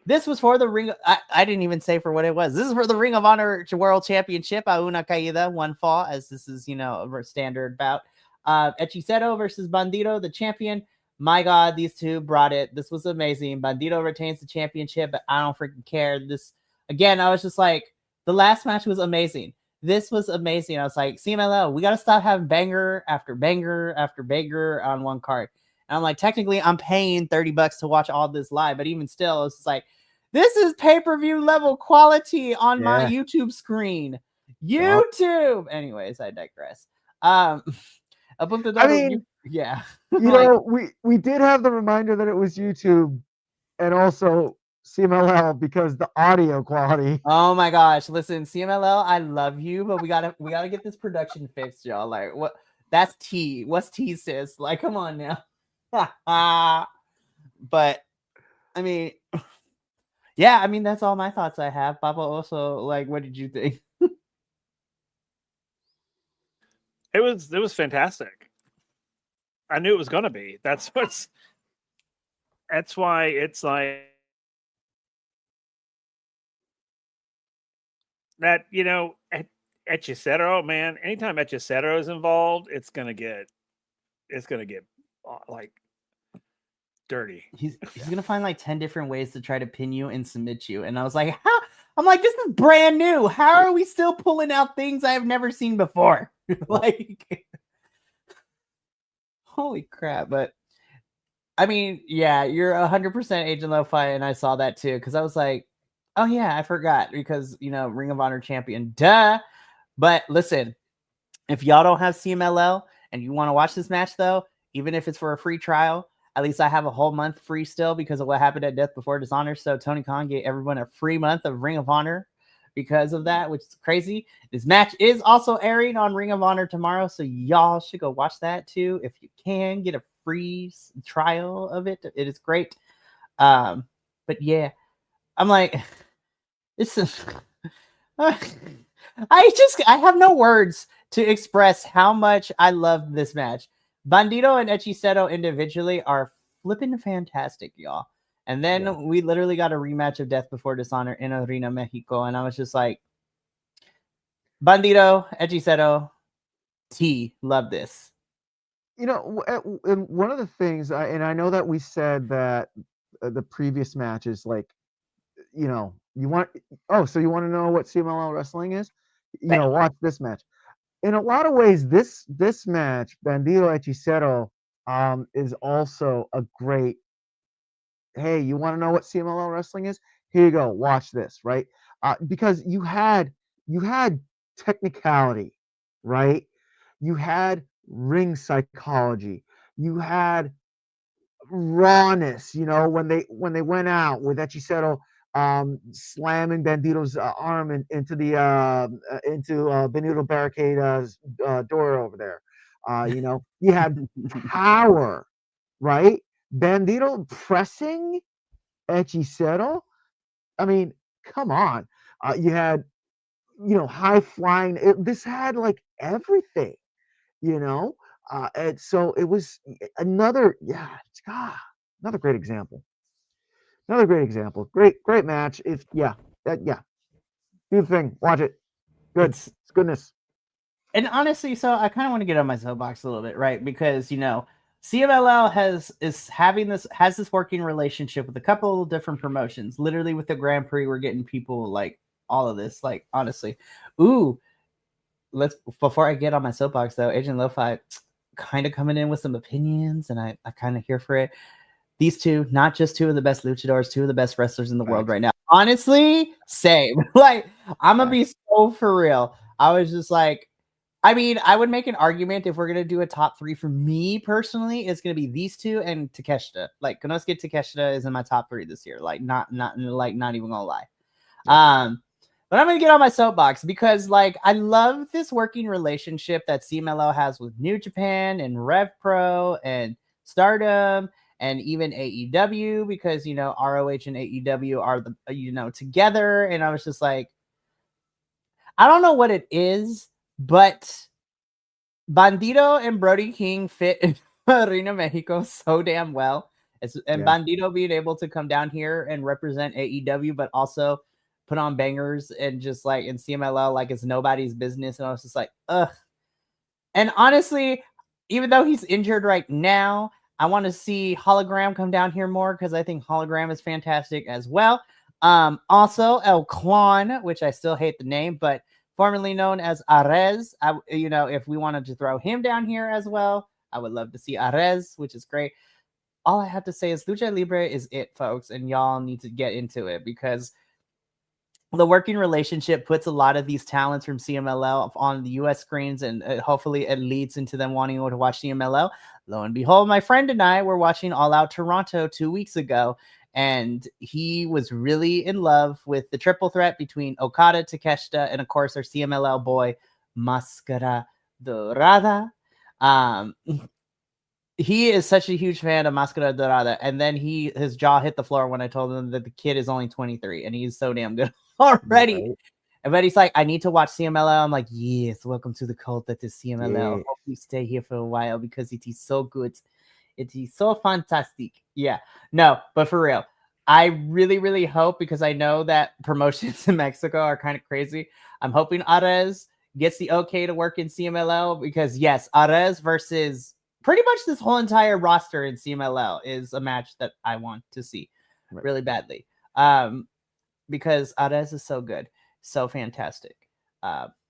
this was for the Ring. I didn't even say for what it was. This is for the Ring of Honor World Championship. A una caída, one fall, as this is, a standard bout. Echiseto versus Bandito, the champion. My God, these two brought it. This was amazing. Bandito retains the championship, but I don't freaking care. This, again, I was just like, the last match was amazing. This was amazing. I was like, CMLL, we got to stop having banger after banger after banger on one card. And I'm like, technically, I'm paying $30 to watch all this live, but even still, it's just like, this is pay-per-view level quality on my YouTube screen. YouTube. Anyways, I digress. I mean, we did have the reminder that it was YouTube and also CMLL because the audio quality. Oh my gosh! Listen, CMLL, I love you, but we gotta get this production fixed, y'all. Like, what? That's T. What's T, sis? Like, come on now. But I mean, yeah, I mean, that's all my thoughts I have. Papa, also, like, what did you think? It was fantastic. I knew it was gonna be. That's why it's like that, Echiseto, man, anytime Echiseto is involved, it's gonna get like dirty. He's gonna find like 10 different ways to try to pin you and submit you. And I was like, how? I'm like, this is brand new. How are we still pulling out things I've never seen before? Like, holy crap. But I mean, yeah, you're 100% Agent Lo-Fi, and I saw that too, because I was like, Oh yeah, I forgot because Ring of Honor champion, duh. But listen, if y'all don't have CMLL and you want to watch this match though, even if it's for a free trial, at least I have a whole month free still because of what happened at Death Before Dishonor. So Tony Khan gave everyone a free month of Ring of Honor because of that, which is crazy. This match is also airing on Ring of Honor tomorrow, so y'all should go watch that too if you can. Get a free trial of it. It is great. But yeah, I'm like, this is. I have no words to express how much I love this match. Bandito and Hechicero individually are flipping fantastic, y'all. And then we literally got a rematch of Death Before Dishonor in Arena Mexico, and I was just like, Bandito, Hechicero, love this. And one of the things, and I know that we said that the previous matches, like, you want to know what CMLL wrestling is? Watch this match. In a lot of ways, this match, Bandito Hechicero, is also a great. Hey, you want to know what CMLL wrestling is? Here you go. Watch this, right? Because you had technicality, right? You had ring psychology. You had rawness. When they went out with Hechicero slamming Bandito's arm into Benito Barricade's door over there. You had power, right? Bandito pressing Hechicero. I mean, come on. You had, high flying. This had like everything, and so it was another, another great example. Another great example. Great match. Do the thing. Watch it. Good. It's goodness. And honestly, so I kind of want to get on my soapbox a little bit, right? Because CMLL has this working relationship with a couple of different promotions. Literally with the Grand Prix, we're getting people like all of this. Like honestly, before I get on my soapbox though, Agent Lo-Fi kind of coming in with some opinions, and I kind of here for it. These two, not just two of the best luchadors, two of the best wrestlers in the world right now. Honestly, same. Like, I'm going to be so for real. I was just like, I mean, I would make an argument if we're going to do a top three for me personally, it's going to be these two and Takeshita. Like, Konosuke Takeshita is in my top three this year. Like, not even going to lie. But I'm going to get on my soapbox because, like, I love this working relationship that CMLL has with New Japan and Rev Pro and Stardom and even AEW because, ROH and AEW are together. And I was just like, I don't know what it is, but Bandito and Brody King fit in Arena Mexico so damn well. Bandito being able to come down here and represent AEW, but also put on bangers and just like in CMLL, like it's nobody's business. And I was just like, ugh. And honestly, even though he's injured right now, I want to see Hologram come down here more because I think Hologram is fantastic as well. Also, El Quan, which I still hate the name, but formerly known as Arez. If we wanted to throw him down here as well, I would love to see Arez, which is great. All I have to say is Lucha Libre is it, folks, and y'all need to get into it because the working relationship puts a lot of these talents from CMLL on the U.S. screens, and hopefully it leads into them wanting to watch CMLL. Lo and behold, my friend and I were watching All Out Toronto 2 weeks ago, and he was really in love with the triple threat between Okada, Takeshita, and of course our CMLL boy, Máscara Dorada. He is such a huge fan of Máscara Dorada, and then his jaw hit the floor when I told him that the kid is only 23, and he's so damn good already. Right. But he's like, I need to watch CMLL. I'm like, yes, welcome to the cult that is CMLL. Hope you stay here for a while because it is so good. It is so fantastic. Yeah. No, but for real, I really, really hope, because I know that promotions in Mexico are kind of crazy. I'm hoping Arez gets the okay to work in CMLL because, yes, Arez versus pretty much this whole entire roster in CMLL is a match that I want to see really badly. Because Arez is so good. So fantastic.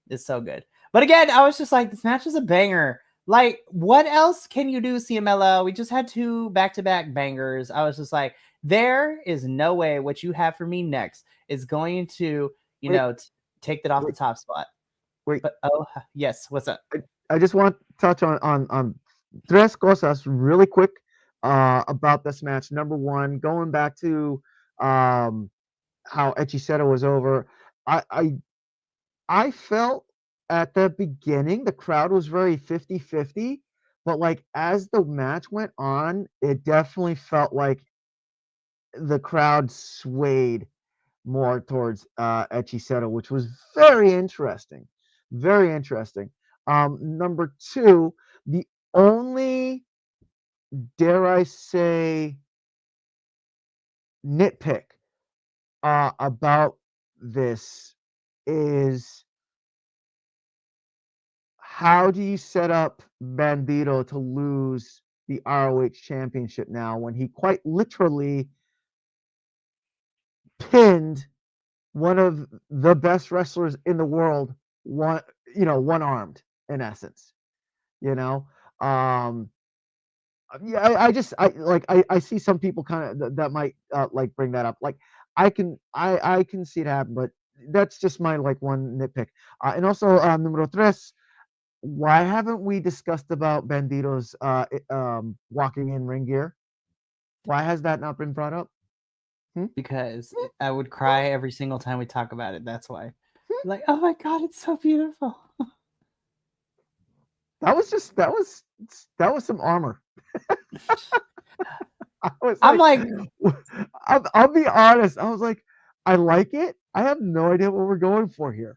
It's so good. But again, I was just like, this match is a banger. Like, what else can you do, CMLL? We just had 2 back-to-back bangers. I was just like, There is no way what you have for me next is going to, take that off the top spot. Wait. But yes, what's up? I just want to touch on tres cosas really quick about this match. Number one, going back to how Hechicero was over, I felt at the beginning the crowd was very 50-50, but like as the match went on, it definitely felt like the crowd swayed more towards Hechicero, which was very interesting. Very interesting. Number two, the only, dare I say, nitpick about this is how do you set up Bandito to lose the ROH championship now when he quite literally pinned one of the best wrestlers in the world, one-armed in essence, yeah, I see some people kind of that might like bring that up. Like I can see it happen, but that's just my like one nitpick. And also numero tres, why haven't we discussed about Bandito's walking in ring gear? Why has that not been brought up? Because I would cry every single time we talk about it. That's why. Like, oh my god, it's so beautiful. That was some armor. I'll be honest. I was like, I like it. I have no idea what we're going for here.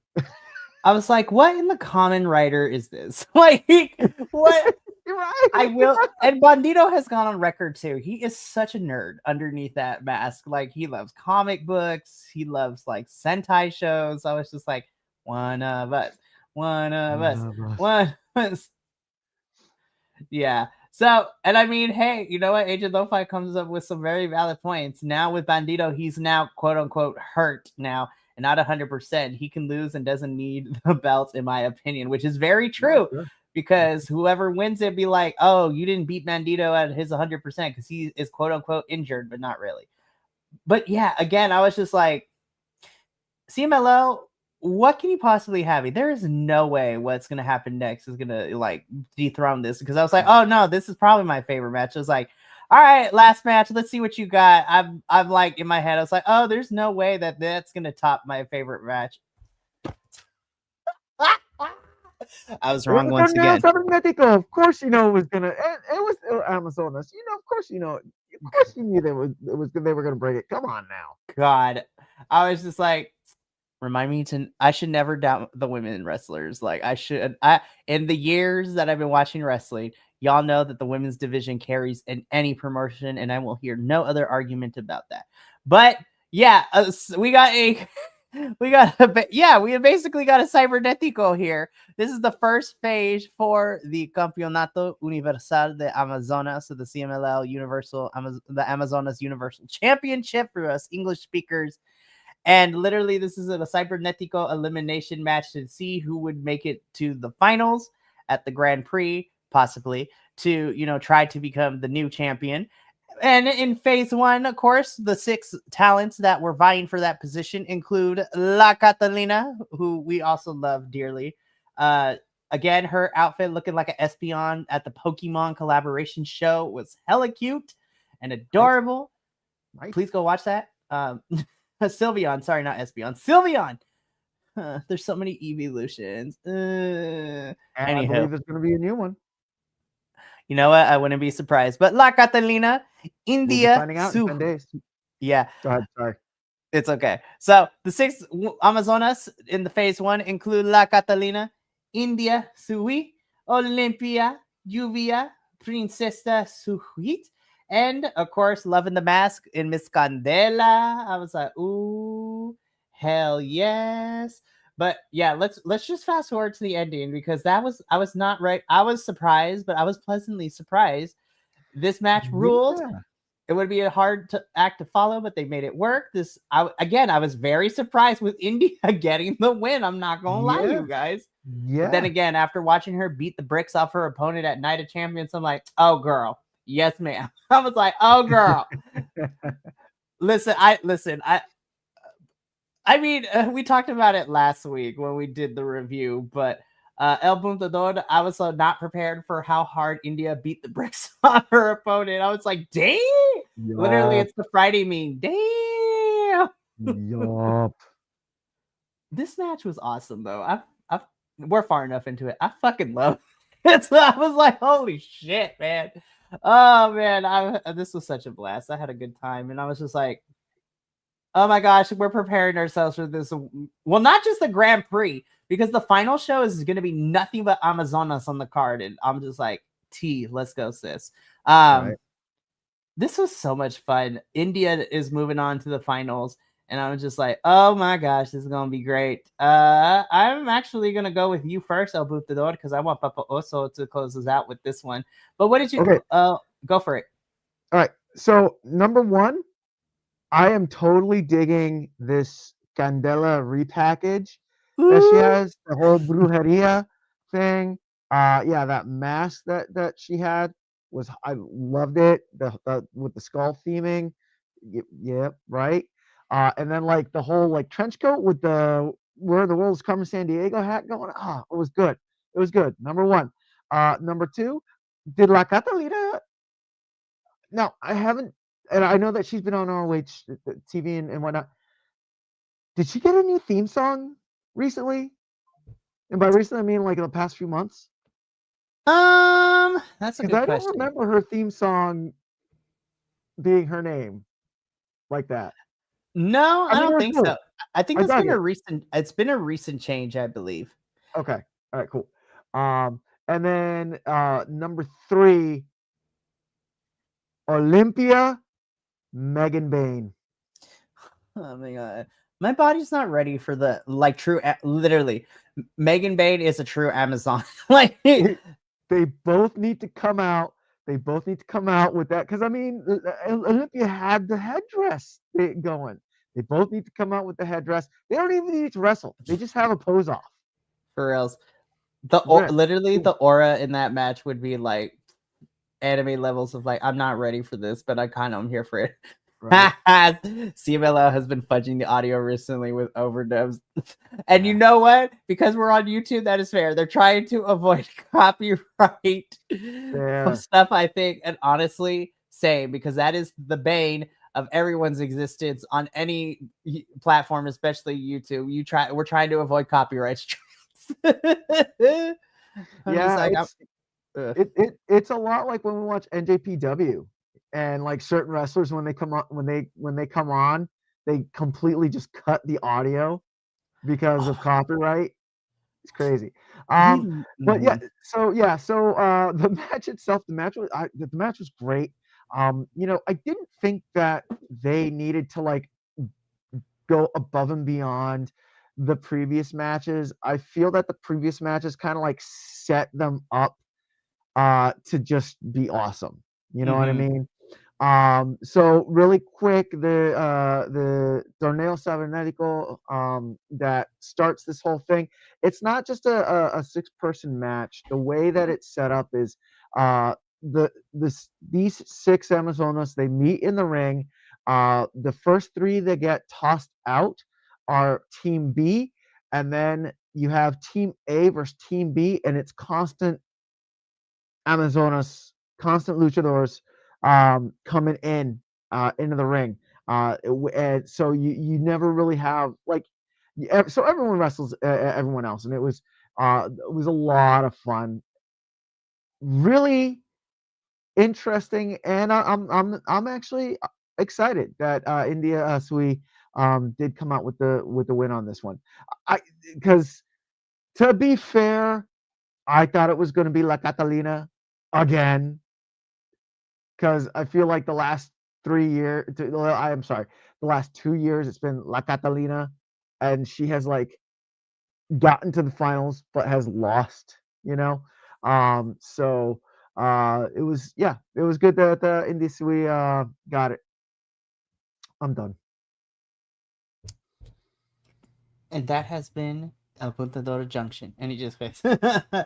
I was like, what in the Common Rider is this? Like, what? Right. I will. And Bandito has gone on record too. He is such a nerd underneath that mask. Like, he loves comic books. He loves like Sentai shows. I was just like, one of us. Yeah. So, and I mean, hey, you know what? Agent Lo-Fi comes up with some very valid points. Now with Bandito, he's now quote unquote hurt now and not 100%. He can lose and doesn't need the belt, in my opinion, which is very true. Sure. Because whoever wins it be like, oh, you didn't beat Bandito at his 100% because he is quote unquote injured, but not really. But yeah, again, I was just like, CMLL, what can you possibly have? There is no way what's going to happen next is going to like dethrone this, because I was like, oh no, this is probably my favorite match. I was like, all right, last match, let's see what you got. I'm like in my head, I was like, oh, there's no way that's going to top my favorite match. I was wrong once again. Of course, it was gonna. It was Amazonas. Of course, you knew they were gonna break it. Come on now. God, I was just like, remind me I should never doubt the women wrestlers. Like in the years that I've been watching wrestling, y'all know that the women's division carries in any promotion, and I will hear no other argument about that. But yeah, we basically got a Cybernetico here. This is the first phase for the Campeonato Universal de Amazonas, so the CMLL the Amazonas Universal Championship for us English speakers. And literally, this is a Cybernetico elimination match to see who would make it to the finals at the Grand Prix, possibly, to, try to become the new champion. And in phase one, of course, the 6 talents that were vying for that position include La Catalina, who we also love dearly. Again, her outfit looking like an Espeon at the Pokemon collaboration show was hella cute and adorable. Nice. Please go watch that. Sylveon, sorry, not Espeon. Sylveon. There's so many evolutions. I believe there's going to be a new one. You know what? I wouldn't be surprised. But La Catalina, India. We'll be finding out in 10 days. Yeah. Go ahead. Sorry. It's okay. So the 6 Amazonas in the phase one include La Catalina, India, Sui, Olympia, Lluvia, Princesa Suhuit, and of course, Loving the Mask in Miss Candela. I was like, ooh, hell yes. But yeah, let's just fast forward to the ending, because I was not right. I was surprised, but I was pleasantly surprised. This match ruled. Yeah. It would be a hard act to follow, but they made it work. I was very surprised with India getting the win. I'm not gonna lie to you guys. Yeah. But then again, after watching her beat the bricks off her opponent at Night of Champions, I'm like, oh girl, yes ma'am. I was like, oh girl. listen. I mean, we talked about it last week when we did the review, but El Puntador, I was not prepared for how hard India beat the bricks on her opponent. I was like, dang! Literally, it's the Friday meme. Damn! Yup. This match was awesome, though. We're far enough into it. I fucking love it. So I was like, holy shit, man. Oh, man. This was such a blast. I had a good time, and I was just like, oh my gosh, we're preparing ourselves for this. Well, not just the Grand Prix, because the final show is going to be nothing but Amazonas on the card. And I'm just like, let's go, sis. Right. This was so much fun. India is moving on to the finals. And I was just like, oh my gosh, this is going to be great. I'm actually going to go with you first, El Butador, because I want Papa Oso to close us out with this one. But what did you go for it? All right. So, number one, I am totally digging this Candela repackage that she has, the whole brujeria thing. Yeah, that mask that she had I loved it. The with the skull theming. Yeah, right. And then like the whole like trench coat with the where the world's coming San Diego hat going. It was good. It was good. Number one. Number two, did La Catalina? No, I haven't, and I know that she's been on ROH TV and whatnot. Did she get a new theme song recently? And by recently, I mean like in the past few months. That's a good Because I question. don't remember her theme song being her name like that. No, I don't think so. I think it's been a recent change, I believe. Okay. All right, cool. And then number 3, Olympia, Megan Bain. Oh my god. My body's not ready for the true literally. Megan Bain is a true Amazon. They both need to come out. They both need to come out with that because I mean, Olympia had the headdress going. They both need to come out with the headdress. They don't even need to wrestle. They just have a pose off. For reals. The aura in that match would be like anime levels of like, I'm not ready for this, but I kind of am here for it. Right. CMLL has been fudging the audio recently with overdubs. And you know what? Because we're on YouTube, that is fair. They're trying to avoid copyright stuff, I think. And honestly, same, because that is the bane of everyone's existence on any platform, especially YouTube. We're trying to avoid copyright strikes. It's a lot like when we watch NJPW. And like certain wrestlers, when they come on, they completely just cut the audio because of copyright. It's crazy. But yeah, so the match itself, the match was great. I didn't think that they needed to like go above and beyond the previous matches. I feel that the previous matches kind of like set them up to just be awesome. You know what I mean? So really quick, the Torneo Cibernetico that starts this whole thing. It's not just a 6-person match. The way that it's set up is these 6 Amazonas, they meet in the ring. The first 3 that get tossed out are Team B, and then you have Team A versus Team B, and it's constant Amazonas, constant luchadors coming into the ring. And so you never really have like, so everyone wrestles everyone else, and it was a lot of fun, really interesting, and I'm actually excited that India Sui did come out with the win on this one. Because to be fair, I thought it was going to be La Catalina again, because I feel like the last 3 years, the last 2 years, it's been La Catalina, and she has like gotten to the finals but has lost. So it was good that India Sui got it. I'm done. And that has been El Puntador Junction. And he just goes, all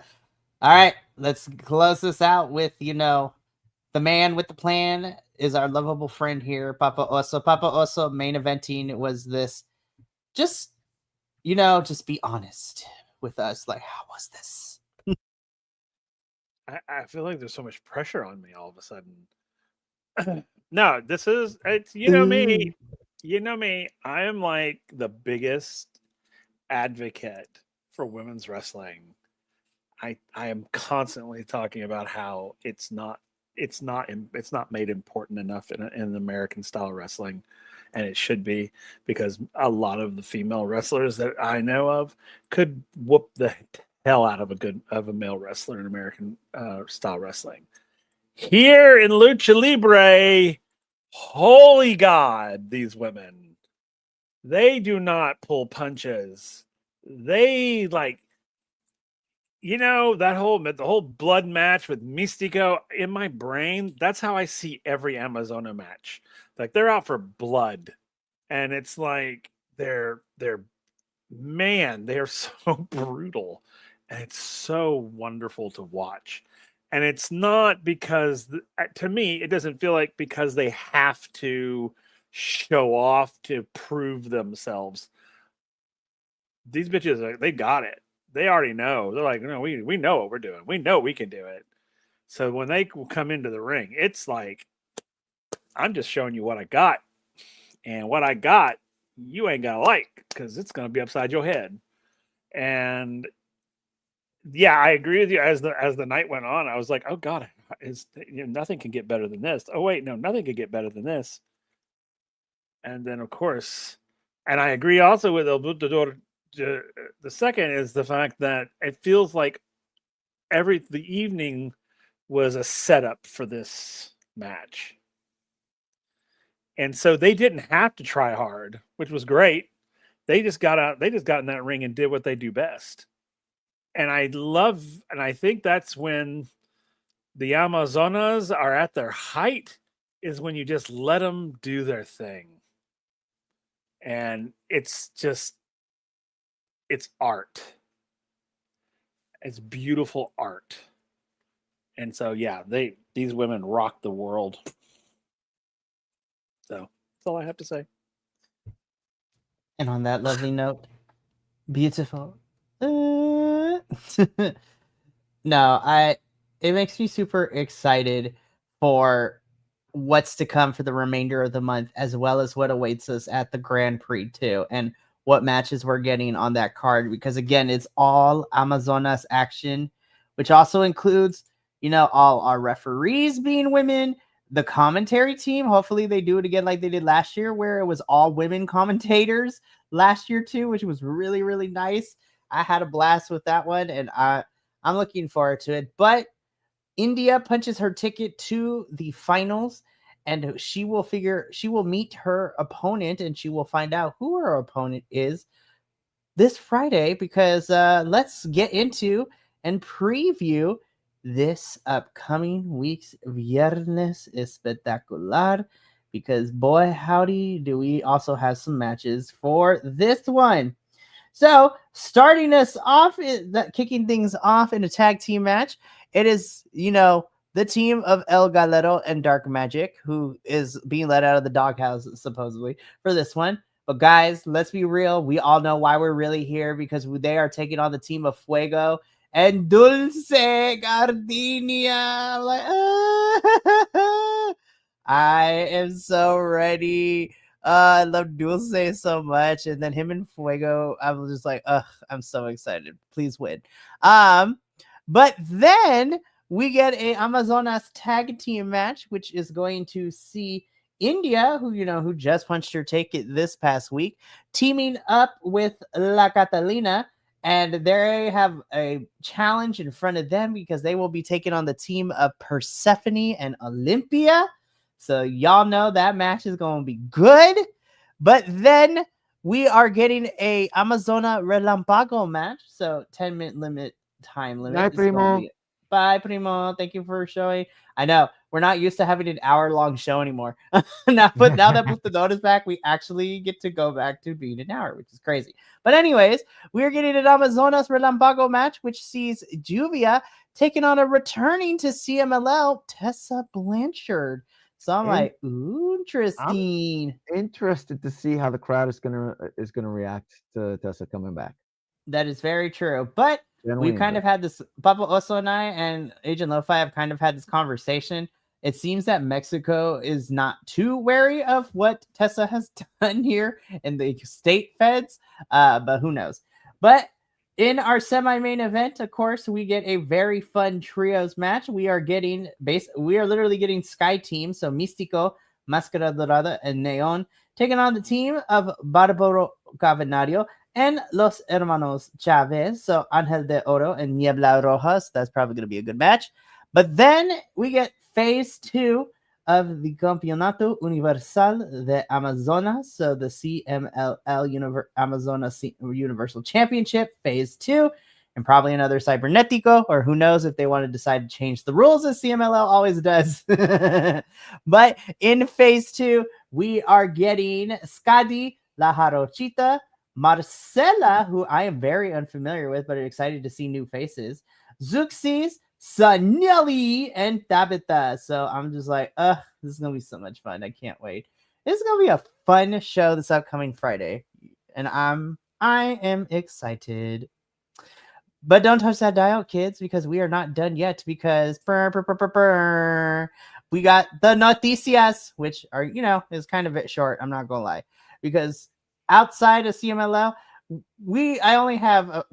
right, let's close this out with, the man with the plan is our lovable friend here, Papa Oso. Papa Oso main eventing was this. Just, just be honest with us. Like, how was this? I feel like there's so much pressure on me all of a sudden. No, it's you know me. You know me. I am like the biggest advocate for women's wrestling. I am constantly talking about how it's not made important enough in American style wrestling, and it should be, because a lot of the female wrestlers that I know of could whoop the hell out of a male wrestler in American style wrestling. Here in Lucha Libre, holy God, these women, they do not pull punches. They the whole blood match with Mystico in my brain. That's how I see every Amazona match. Like, they're out for blood, and it's like they're so brutal, and it's so wonderful to watch. And it's not because, to me, it doesn't feel like because they have to show off to prove themselves. These bitches, they got it. They already know. They're like, no, we know what we're doing. We know we can do it. So when they come into the ring, it's like, I'm just showing you what I got. And what I got, you ain't gonna like, because it's gonna be upside your head. And yeah, I agree with you. As the night went on, I was like, oh God, nothing can get better than this. Oh wait, no, nothing could get better than this. And then, of course, and I agree also with El Butador. The second is the fact that it feels like the evening was a setup for this match. And so they didn't have to try hard, which was great. They just got in that ring and did what they do best. And I think that's when the Amazonas are at their height, is when you just let them do their thing. And it's art. It's beautiful art. And so, yeah, these women rock the world. So that's all I have to say. And on that lovely note, beautiful. No, it makes me super excited for what's to come for the remainder of the month, as well as what awaits us at the Grand Prix too, and what matches we're getting on that card, because again, it's all Amazonas action, which also includes, all our referees being women, the commentary team. Hopefully they do it again like they did last year, where it was all women commentators last year too, which was really, really nice. I had a blast with that one, and I'm looking forward to it. But India punches her ticket to the finals, and she will meet her opponent, and she will find out who her opponent is this Friday, because let's get into and preview this upcoming week's Viernes Espectacular, because boy, howdy, do we also have some matches for this one. So starting us off, kicking things off in a tag team match, it is, the team of El Galero and Dark Magic, who is being let out of the doghouse, supposedly, for this one. But guys, let's be real. We all know why we're really here, because they are taking on the team of Fuego and Dulce Gardenia. Like, I am so ready. I love Dulce so much, and then him and Fuego, I was just like, I'm so excited. Please win. But then we get a Amazonas tag team match, which is going to see India, who just punched her ticket this past week, teaming up with La Catalina, and they have a challenge in front of them, because they will be taking on the team of Persephone and Olympia. So y'all know that match is going to be good. But then we are getting a Amazona Relampago match. So 10-minute time limit. Bye, Primo. Bye, Primo. Thank you for showing. I know we're not used to having an hour-long show anymore. now that Butador is back, we actually get to go back to being an hour, which is crazy. But anyways, we're getting an Amazonas Relampago match, which sees Juvia taking on a returning to CMLL, Tessa Blanchard. So I'm like, ooh, interesting. Interested to see how the crowd is gonna react to Tessa coming back. That is very true. But we've kind of had this, Papa Oso and I and Agent Lo-Fi have kind of had this conversation. It seems that Mexico is not too wary of what Tessa has done here in the state feds, but who knows. But in our semi-main event, of course, we get a very fun trios match. We are literally getting Sky Team, so Místico, Máscara Dorada, and Neon, taking on the team of Barbaro Cavernario and Los Hermanos Chavez, so Ángel de Oro and Niebla Rojas. That's probably going to be a good match. But then we get phase 2 of the Campeonato Universal de Amazonas, so the CMLL Amazonas Universal Championship, phase 2, and probably another Cybernetico, or who knows if they want to decide to change the rules as CMLL always does. But in phase 2, we are getting Skadi, La Jarochita, Marcela, who I am very unfamiliar with, but I'm excited to see new faces, Zuxis, Sanelli, and Tabitha. So I'm just like, this is going to be so much fun. I can't wait. This is going to be a fun show this upcoming Friday, and I am excited. But don't touch that dial, kids, because we are not done yet, because we got the noticias, which are, is kind of a bit short. I'm not going to lie, because outside of CMLL, I only have a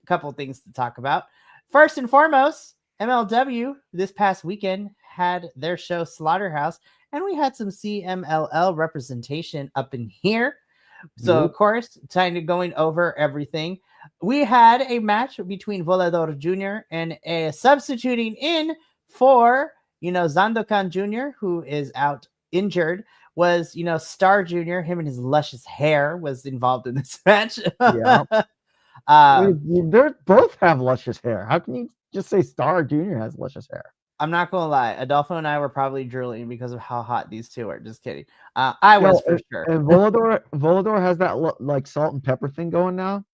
couple things to talk about. First and foremost, MLW this past weekend had their show Slaughterhouse, and we had some CMLL representation up in here. So, of course, kind of going over everything. We had a match between Volador Jr. and a substituting in for, Zandokan Jr., who is out injured, was, Star Jr., him and his luscious hair was involved in this match. Yeah. They both have luscious hair. How can you just say Star Jr. has luscious hair? I'm not going to lie. Adolfo and I were probably drooling because of how hot these two are. Just kidding. I was for sure. And Volador has that salt and pepper thing going now.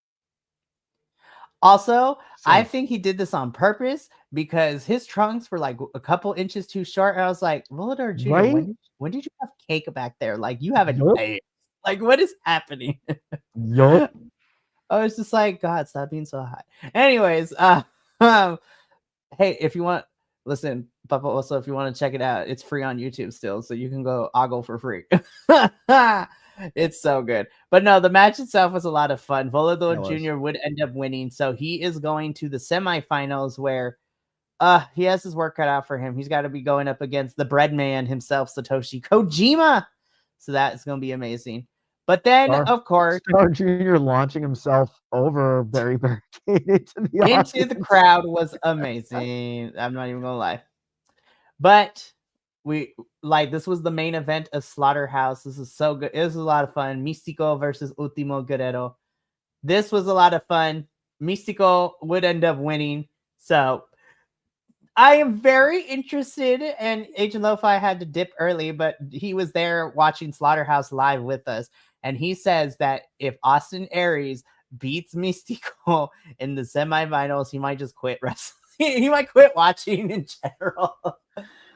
Also, I think he did this on purpose because his trunks were like a couple inches too short. And I was like, Volador Jr., right? when did you have cake back there? Like, you haven't ate. Like, what is happening? Yup. I was just like, God, stop being so hot. Anyways, hey, if you want, listen, Papa, also, if you want to check it out, it's free on YouTube still, so you can go ogle for free. It's so good. But no, the match itself was a lot of fun. Volador Jr. would end up winning, so he is going to the semifinals where he has his work cut out for him. He's got to be going up against the bread man himself, Satoshi Kojima. So that is going to be amazing. But then, of course, Star Jr. launching himself over Barry Barricade into the crowd was amazing. I'm not even going to lie. But this was the main event of Slaughterhouse. This is so good. It was a lot of fun. Místico versus Último Guerrero. This was a lot of fun. Místico would end up winning. So I am very interested, and Agent Lo-Fi had to dip early, but he was there watching Slaughterhouse live with us. And he says that if Austin Aries beats Místico in the semifinals, he might just quit wrestling. He might quit watching in general.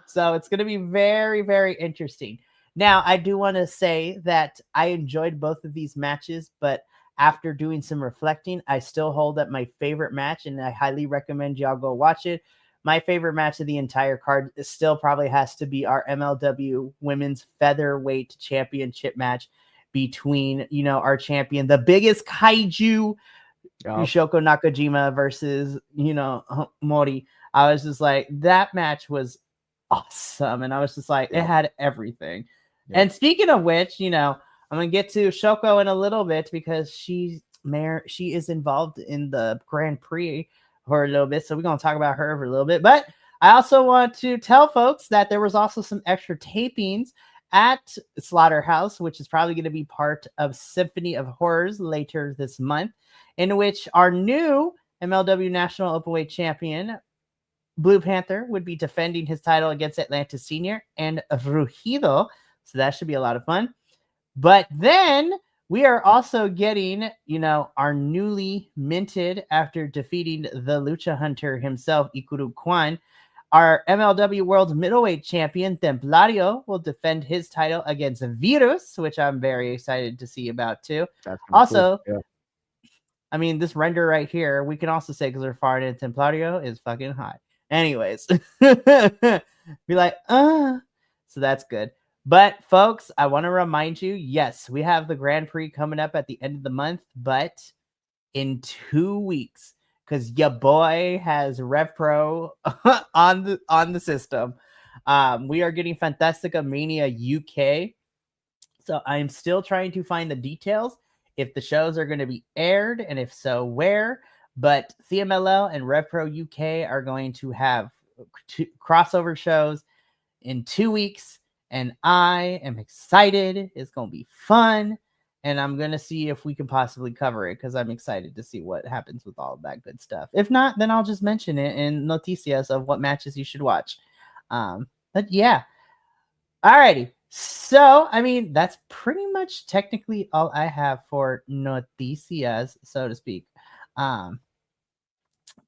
So it's going to be very, very interesting. Now, I do want to say that I enjoyed both of these matches, but after doing some reflecting, I still hold that my favorite match, and I highly recommend y'all go watch it. My favorite match of the entire card still probably has to be our MLW Women's Featherweight Championship match between, our champion, the biggest kaiju, Yushoko Nakajima versus, Mori. I was just like, that match was awesome. And I was just like, it had everything. Yeah. And speaking of which, I'm going to get to Shoko in a little bit because she is involved in the Grand Prix for a little bit. So we're going to talk about her for a little bit. But I also want to tell folks that there was also some extra tapings at Slaughterhouse, which is probably going to be part of Symphony of Horrors later this month, in which our new MLW National Openweight Champion, Blue Panther, would be defending his title against Atlantis Senior and Rugido. So that should be a lot of fun. But then we are also getting, our newly minted after defeating the Lucha Hunter himself, Ikuru Kwan. Our MLW World Middleweight Champion, Templario, will defend his title against Virus, which I'm very excited to see about too. That's kinda Also, cool. Yeah. I mean, this render right here, we can also say because we're far in Templario is fucking hot. Anyways, be like, so that's good. But folks, I want to remind you, yes, we have the Grand Prix coming up at the end of the month, but in 2 weeks, because your boy has Rev Pro on the system. We are getting Fantastica Mania UK. So I'm still trying to find the details if the shows are going to be aired, and if so, where. But CMLL and Rev Pro UK are going to have crossover shows in 2 weeks, and I am excited. It's going to be fun, and I'm going to see if we can possibly cover it because I'm excited to see what happens with all of that good stuff. If not, then I'll just mention it in noticias of what matches you should watch. But yeah. Alrighty. So, I mean, that's pretty much technically all I have for noticias, so to speak.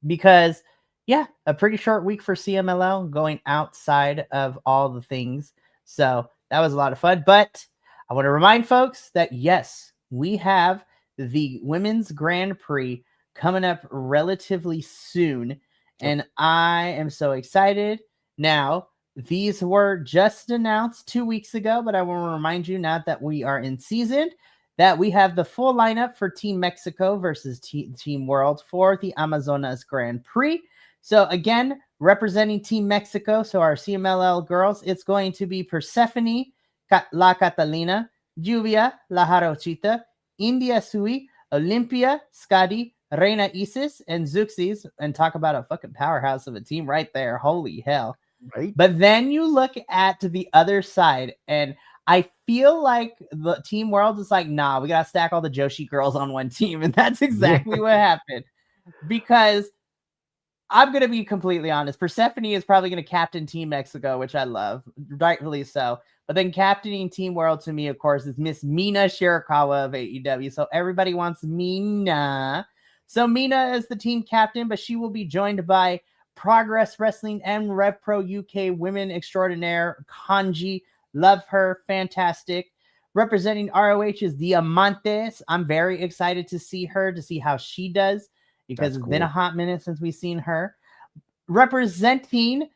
Because, yeah, a pretty short week for CMLL going outside of all the things. So that was a lot of fun. But I want to remind folks that, yes, we have the Women's Grand Prix coming up relatively soon. And I am so excited. Now, these were just announced 2 weeks ago, but I want to remind you now that we are in season that we have the full lineup for Team Mexico versus Team World for the Amazonas Grand Prix. So again, representing Team Mexico, so our CMLL girls, it's going to be Persephone, La Catalina, Lluvia, La Jarochita, India Sui, Olympia, Skadi, Reina Isis, and Zuxis, and talk about a fucking powerhouse of a team right there. Holy hell. Right. But then you look at the other side, and I feel like the Team World is like, nah, we gotta stack all the Joshi girls on one team, and that's exactly what happened. Because I'm gonna be completely honest, Persephone is probably gonna captain Team Mexico, which I love, rightfully so. But then captaining Team World to me, of course, is Miss Mina Shirakawa of AEW. So everybody wants Mina. So Mina is the team captain, but she will be joined by Progress Wrestling and Rev Pro UK Women Extraordinaire Kanji. Love her. Fantastic. Representing ROH is Diamantes. I'm very excited to see her, to see how she does, because it's been a hot minute since we've seen her. Representing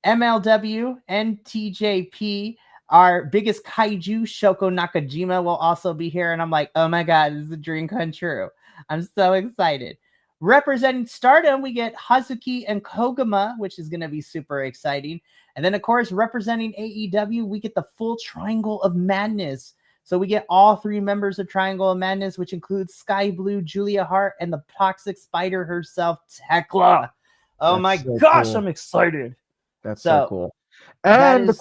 MLW and TJP, our biggest kaiju, Shoko Nakajima, will also be here. And I'm like, oh my God, this is a dream come true. I'm so excited. Representing Stardom, we get Hazuki and Koguma, which is going to be super exciting. And then, of course, representing AEW, we get the full Triangle of Madness. So we get all 3 members of Triangle of Madness, which includes Sky Blue, Julia Hart, and the Toxic Spider herself, Tekla. Oh my gosh, cool. I'm excited. That's so cool. And the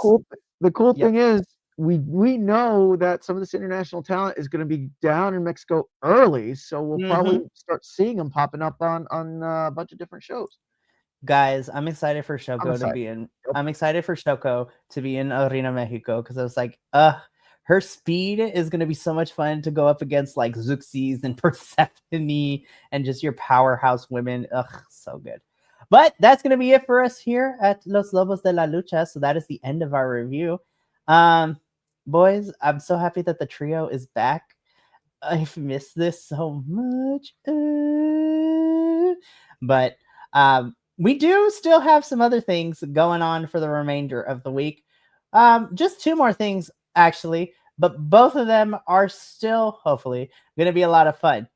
cool thing is, we know that some of this international talent is going to be down in Mexico early, so we'll probably start seeing them popping up on a bunch of different shows. Guys, I'm excited for Shoko to be in. I'm excited for Shoko to be in Arena Mexico, because I was like, her speed is going to be so much fun to go up against like Zuxis and Persephone and just your powerhouse women. Ugh, so good. But that's going to be it for us here at Los Lobos de la Lucha. So that is the end of our review. Boys, I'm so happy that the trio is back. I've missed this so much. But we do still have some other things going on for the remainder of the week. Just 2 more things, actually. But both of them are still, hopefully, going to be a lot of fun.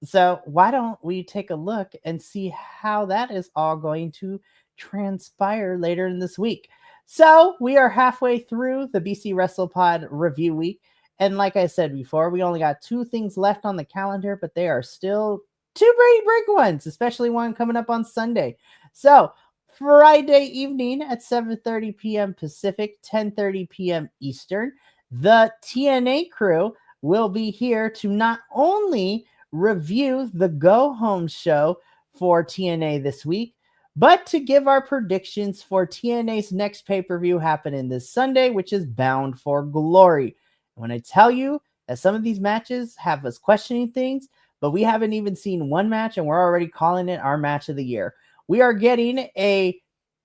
So why don't we take a look and see how that is all going to transpire later in this week. So we are halfway through the BC WrestlePod review week. And like I said before, we only got 2 things left on the calendar, but they are still 2 pretty big ones, especially one coming up on Sunday. So Friday evening at 7:30 p.m. Pacific, 10:30 p.m. Eastern, the TNA crew will be here to not only review the Go Home show for TNA this week, but to give our predictions for TNA's next pay-per-view happening this Sunday, which is Bound for Glory. When I tell you that some of these matches have us questioning things, but we haven't even seen one match and we're already calling it our match of the year. We are getting a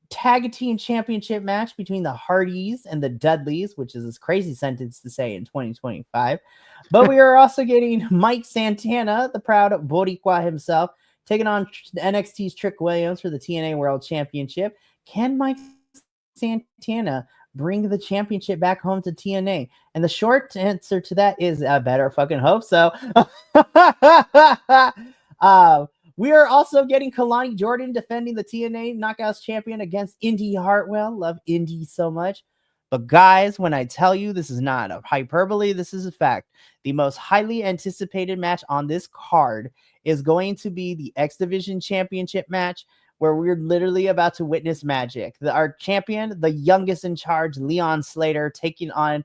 tag team championship match between the Hardys and the Dudleys, which is this crazy sentence to say in 2025. But we are also getting Mike Santana, the proud Boricua himself, taking on NXT's Trick Williams for the TNA World Championship. Can Mike Santana bring the championship back home to TNA? And the short answer to that is I better fucking hope so. We are also getting Kalani Jordan defending the TNA Knockouts champion against Indy Hartwell. Love Indy so much. But guys, when I tell you this is not a hyperbole, this is a fact. The most highly anticipated match on this card is going to be the X Division Championship match, where we're literally about to witness magic. Our champion, the youngest in charge, Leon Slater, taking on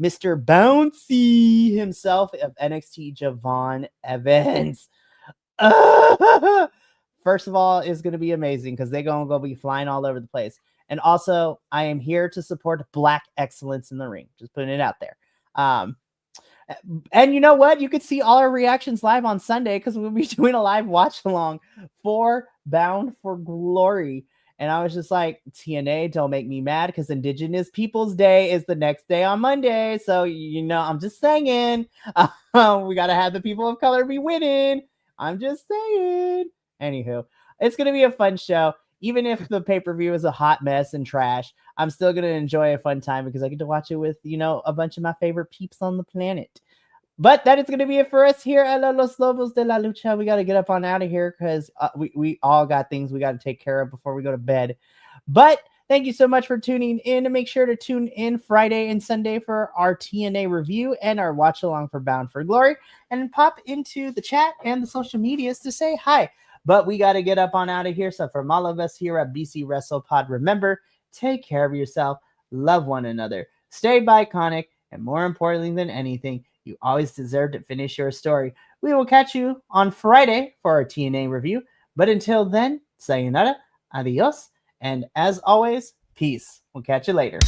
Mr. Bouncy himself of NXT, Javon Evans. First of all, it's going to be amazing because they're going to go be flying all over the place. And also, I am here to support Black excellence in the ring. Just putting it out there. And you know what? You could see all our reactions live on Sunday because we'll be doing a live watch along for Bound for Glory. And I was just like, TNA, don't make me mad because Indigenous Peoples Day is the next day on Monday. So, you know, I'm just saying, we got to have the people of color be winning. I'm just saying. Anywho, it's going to be a fun show. Even if the pay-per-view is a hot mess and trash, I'm still going to enjoy a fun time because I get to watch it with, you know, a bunch of my favorite peeps on the planet. But that is going to be it for us here at Los Lobos de la Lucha. We got to get up on out of here because we all got things we got to take care of before we go to bed. But thank you so much for tuning in. And make sure to tune in Friday and Sunday for our TNA review and our watch along for Bound for Glory. And pop into the chat and the social medias to say hi. But we got to get up on out of here. So from all of us here at BC WrestlePod, remember, take care of yourself, love one another, stay iconic, and more importantly than anything, you always deserve to finish your story. We will catch you on Friday for our TNA review. But until then, sayonara, adios, and as always, peace. We'll catch you later.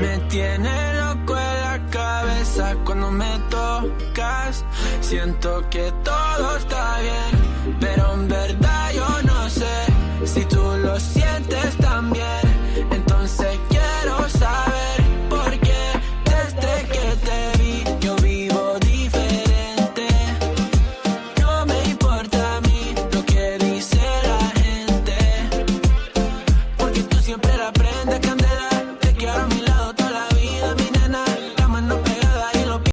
Me tiene loco en la cabeza cuando me tocas. Siento que todo está bien.